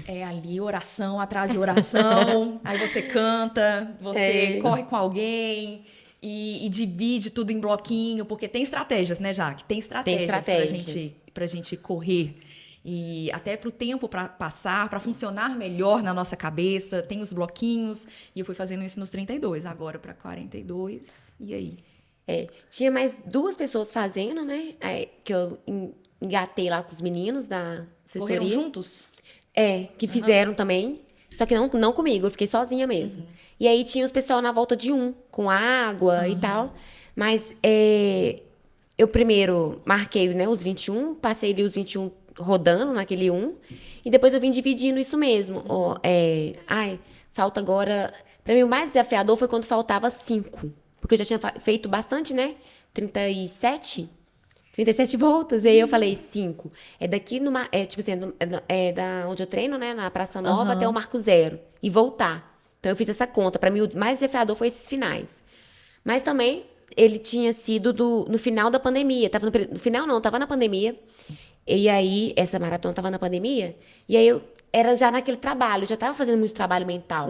É ali oração atrás de oração, aí você canta, você corre com alguém e divide tudo em bloquinho, porque tem estratégias, né, Jaque? Tem estratégias pra gente correr. E até para o tempo para passar, para funcionar melhor na nossa cabeça, tem os bloquinhos, e eu fui fazendo isso nos 32, agora para 42, e aí? Tinha mais 2 pessoas fazendo, né? Que eu engatei lá com os meninos da assessoria. Correram juntos? Que fizeram também. Só que não comigo, eu fiquei sozinha mesmo. E aí tinha os pessoal na volta de com água e tal. Mas eu primeiro marquei, né, os 21, passei ali os 21 rodando naquele e depois eu vim dividindo isso mesmo. Falta agora... Pra mim, o mais desafiador foi quando faltava 5. Porque eu já tinha feito bastante, né? 37 voltas. E aí eu falei, 5. É daqui tipo assim, da onde eu treino, né? Na Praça Nova até o Marco Zero. E voltar. Então eu fiz essa conta. Pra mim, o mais desafiador foi esses finais. Mas também, ele tinha sido no final da pandemia. No final não, tava na pandemia. E aí, essa maratona tava na pandemia. E aí, eu era já naquele trabalho. Já tava fazendo muito trabalho mental.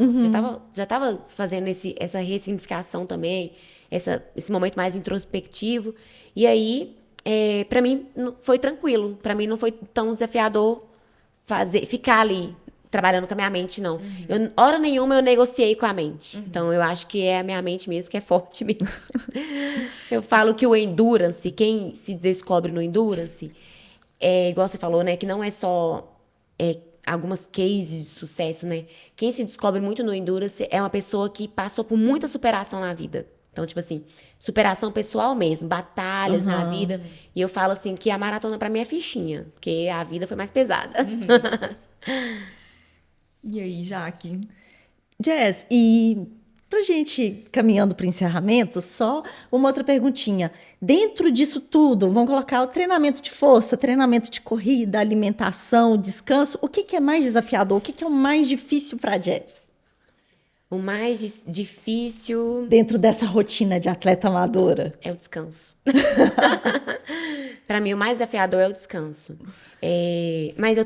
Já tava fazendo essa ressignificação também. Esse momento mais introspectivo. E aí, pra mim, foi tranquilo. Pra mim, não foi tão desafiador ficar ali trabalhando com a minha mente, não. Hora nenhuma eu negociei com a mente. Então, eu acho que é a minha mente mesmo que é forte mesmo. Eu falo que o endurance, quem se descobre no endurance, igual você falou, né? Que não é só algumas cases de sucesso, né? Quem se descobre muito no endurance é uma pessoa que passou por muita superação na vida. Então, tipo assim, superação pessoal mesmo, batalhas na vida. E eu falo assim que a maratona pra mim é fichinha, porque a vida foi mais pesada. E aí, Jaque? Jess, e pra gente caminhando para o encerramento, só uma outra perguntinha. Dentro disso tudo, vamos colocar o treinamento de força, treinamento de corrida, alimentação, descanso. O que é mais desafiador? O que é o mais difícil para a Jess? O mais difícil... Dentro dessa rotina de atleta amadora. É o descanso. Para mim, o mais desafiador é o descanso. Mas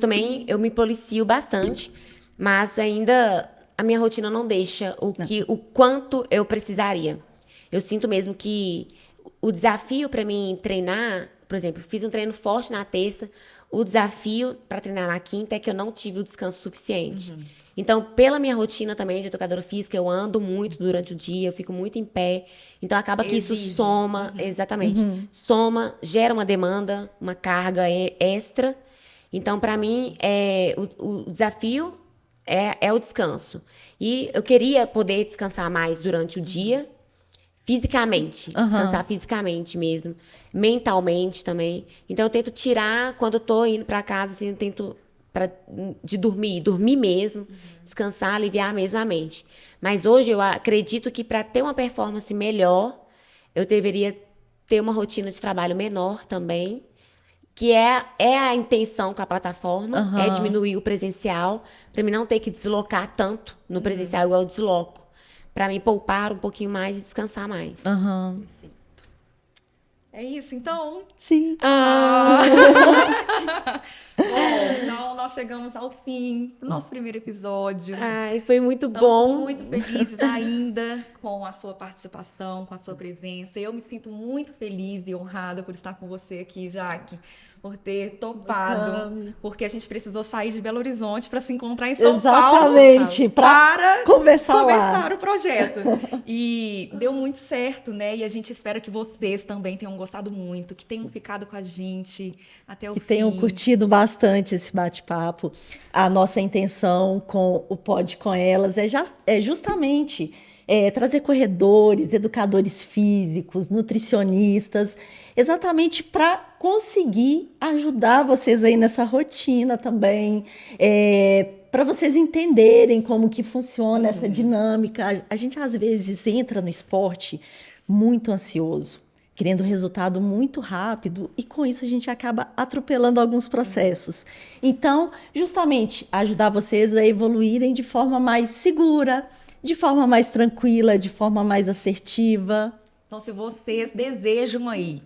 eu me policio bastante, mas ainda a minha rotina não deixa o quanto eu precisaria. Eu sinto mesmo que o desafio para mim treinar, por exemplo, fiz um treino forte na terça, o desafio para treinar na quinta é que eu não tive o descanso suficiente. Então, pela minha rotina também de educadora física, eu ando muito durante o dia, eu fico muito em pé. Então, acaba que isso soma, exatamente, soma, gera uma demanda, uma carga extra. Então, para mim, o desafio é o descanso. E eu queria poder descansar mais durante o dia, fisicamente. Descansar fisicamente mesmo. Mentalmente também. Então, eu tento tirar, quando eu tô indo para casa, assim, eu tento... de dormir mesmo, descansar, aliviar mesmo a mente. Mas hoje eu acredito que para ter uma performance melhor, eu deveria ter uma rotina de trabalho menor também, que é a intenção com a plataforma, é diminuir o presencial, para mim não ter que deslocar tanto no presencial igual eu desloco, para mim poupar um pouquinho mais e descansar mais. É isso, então? Sim. Bom, então nós chegamos ao fim do nosso primeiro episódio. Ai, foi muito Estamos bom. muito felizes ainda com a sua participação, com a sua presença. Eu me sinto muito feliz e honrada por estar com você aqui, Jaque, por ter topado, porque a gente precisou sair de Belo Horizonte para se encontrar em São Paulo. Exatamente, para começar o projeto. E deu muito certo, né? E a gente espera que vocês também tenham gostado muito, que tenham ficado com a gente até o fim. Que tenham curtido bastante esse bate-papo. A nossa intenção com o Pod com Elas é justamente trazer corredores, educadores físicos, nutricionistas, exatamente para conseguir ajudar vocês aí nessa rotina também, para vocês entenderem como que funciona essa dinâmica. A gente, às vezes, entra no esporte muito ansioso, querendo resultado muito rápido, e com isso a gente acaba atropelando alguns processos. Então, justamente, ajudar vocês a evoluírem de forma mais segura, de forma mais tranquila, de forma mais assertiva. Então, se vocês desejam aí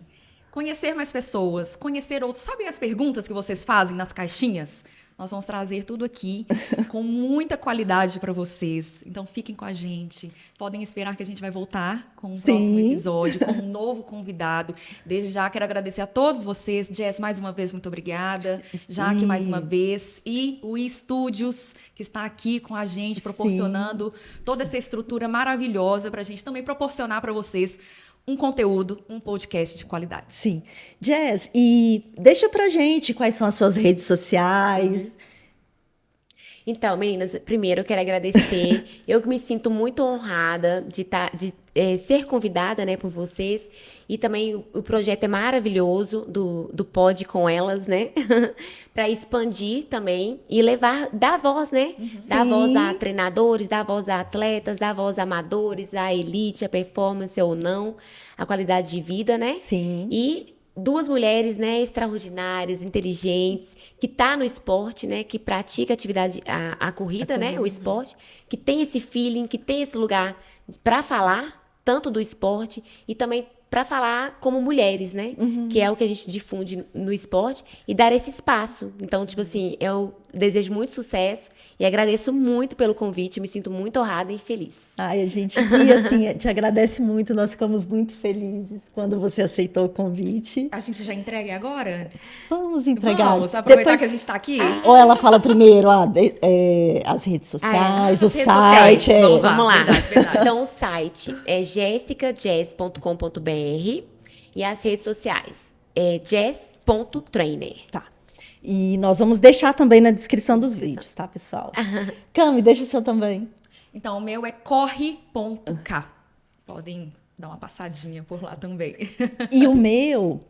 conhecer mais pessoas, conhecer outros, sabem as perguntas que vocês fazem nas caixinhas? Nós vamos trazer tudo aqui com muita qualidade para vocês. Então, fiquem com a gente. Podem esperar que a gente vai voltar com um próximo episódio, com um novo convidado. Desde já, quero agradecer a todos vocês. Jess, mais uma vez, muito obrigada. Jaque, mais uma vez. E o Studios, que está aqui com a gente, proporcionando toda essa estrutura maravilhosa para a gente também proporcionar para vocês um conteúdo, um podcast de qualidade. Sim. Jess, e deixa pra gente quais são as suas redes sociais. Então, meninas, primeiro eu quero agradecer. Eu que me sinto muito honrada de ser convidada, né, por vocês. E também o projeto é maravilhoso do Pod com Elas, né? Para expandir também e dar voz, né? Dar voz a treinadores, dar voz a atletas, dar voz a amadores, a elite, a performance ou não, a qualidade de vida, né? Sim. E duas mulheres, né, extraordinárias, inteligentes, que tá no esporte, né, que pratica a corrida, né, o esporte, que tem esse feeling, que tem esse lugar para falar tanto do esporte e também para falar como mulheres, né, que é o que a gente difunde no esporte e dar esse espaço. Então, tipo assim, eu desejo muito sucesso e agradeço muito pelo convite, me sinto muito honrada e feliz. Ai, a gente assim, te agradece muito, nós ficamos muito felizes quando você aceitou o convite. A gente já entrega agora? Vamos entregar. Vamos aproveitar Depois, que a gente está aqui? ou ela fala primeiro as redes sociais, o as redes site. sociais. Vamos lá. Verdade. Então, o site é jessicajazz.com.br e as redes sociais é jazz.trainer. Tá. E nós vamos deixar também na descrição dos vídeos, tá, pessoal? Cami, deixa o seu também. Então, o meu é corre.k. Podem dar uma passadinha por lá também. E o meu,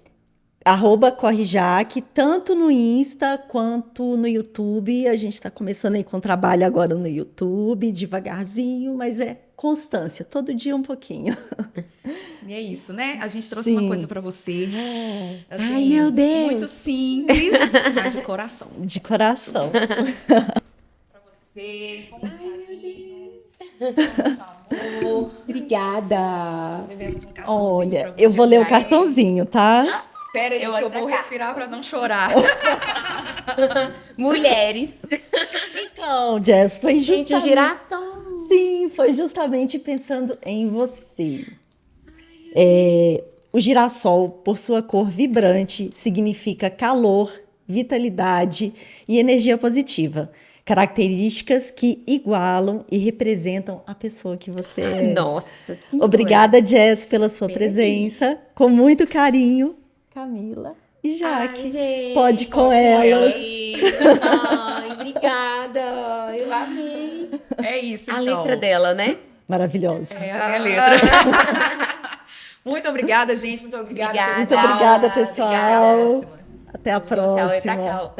@correjaque, tanto no Insta quanto no YouTube. A gente tá começando aí com trabalho agora no YouTube, devagarzinho, mas é constância, todo dia um pouquinho. E é isso, né? A gente trouxe Sim. uma coisa pra você. Assim, Ai, meu Deus! Muito simples, mas de coração. De coração. Pra você, com carinho, com amor. Obrigada. Bebemos um cartãozinho pra Olha, você eu vou ler o tirar ele. cartãozinho, tá? Pera aí que olho eu pra vou cá. respirar pra não chorar. Mulheres. Então, Jess, foi Gente, o justamente... girassol. Sim, foi justamente pensando em você. O girassol, por sua cor vibrante, significa calor, vitalidade e energia positiva. Características que igualam e representam a pessoa que você é. Nossa Senhora. Obrigada, Jess, pela sua Bem presença. Com muito carinho, Camila e Jaque. Ai, gente, Pode com elas. Ai, obrigada. Eu amei. É isso, A então. letra dela, né? Maravilhosa. É a minha letra. Muito obrigada, gente. Muito obrigada, Obrigada. Muito pessoal. obrigada, pessoal. Obrigada. Até a Tchau, é pra próxima. cá.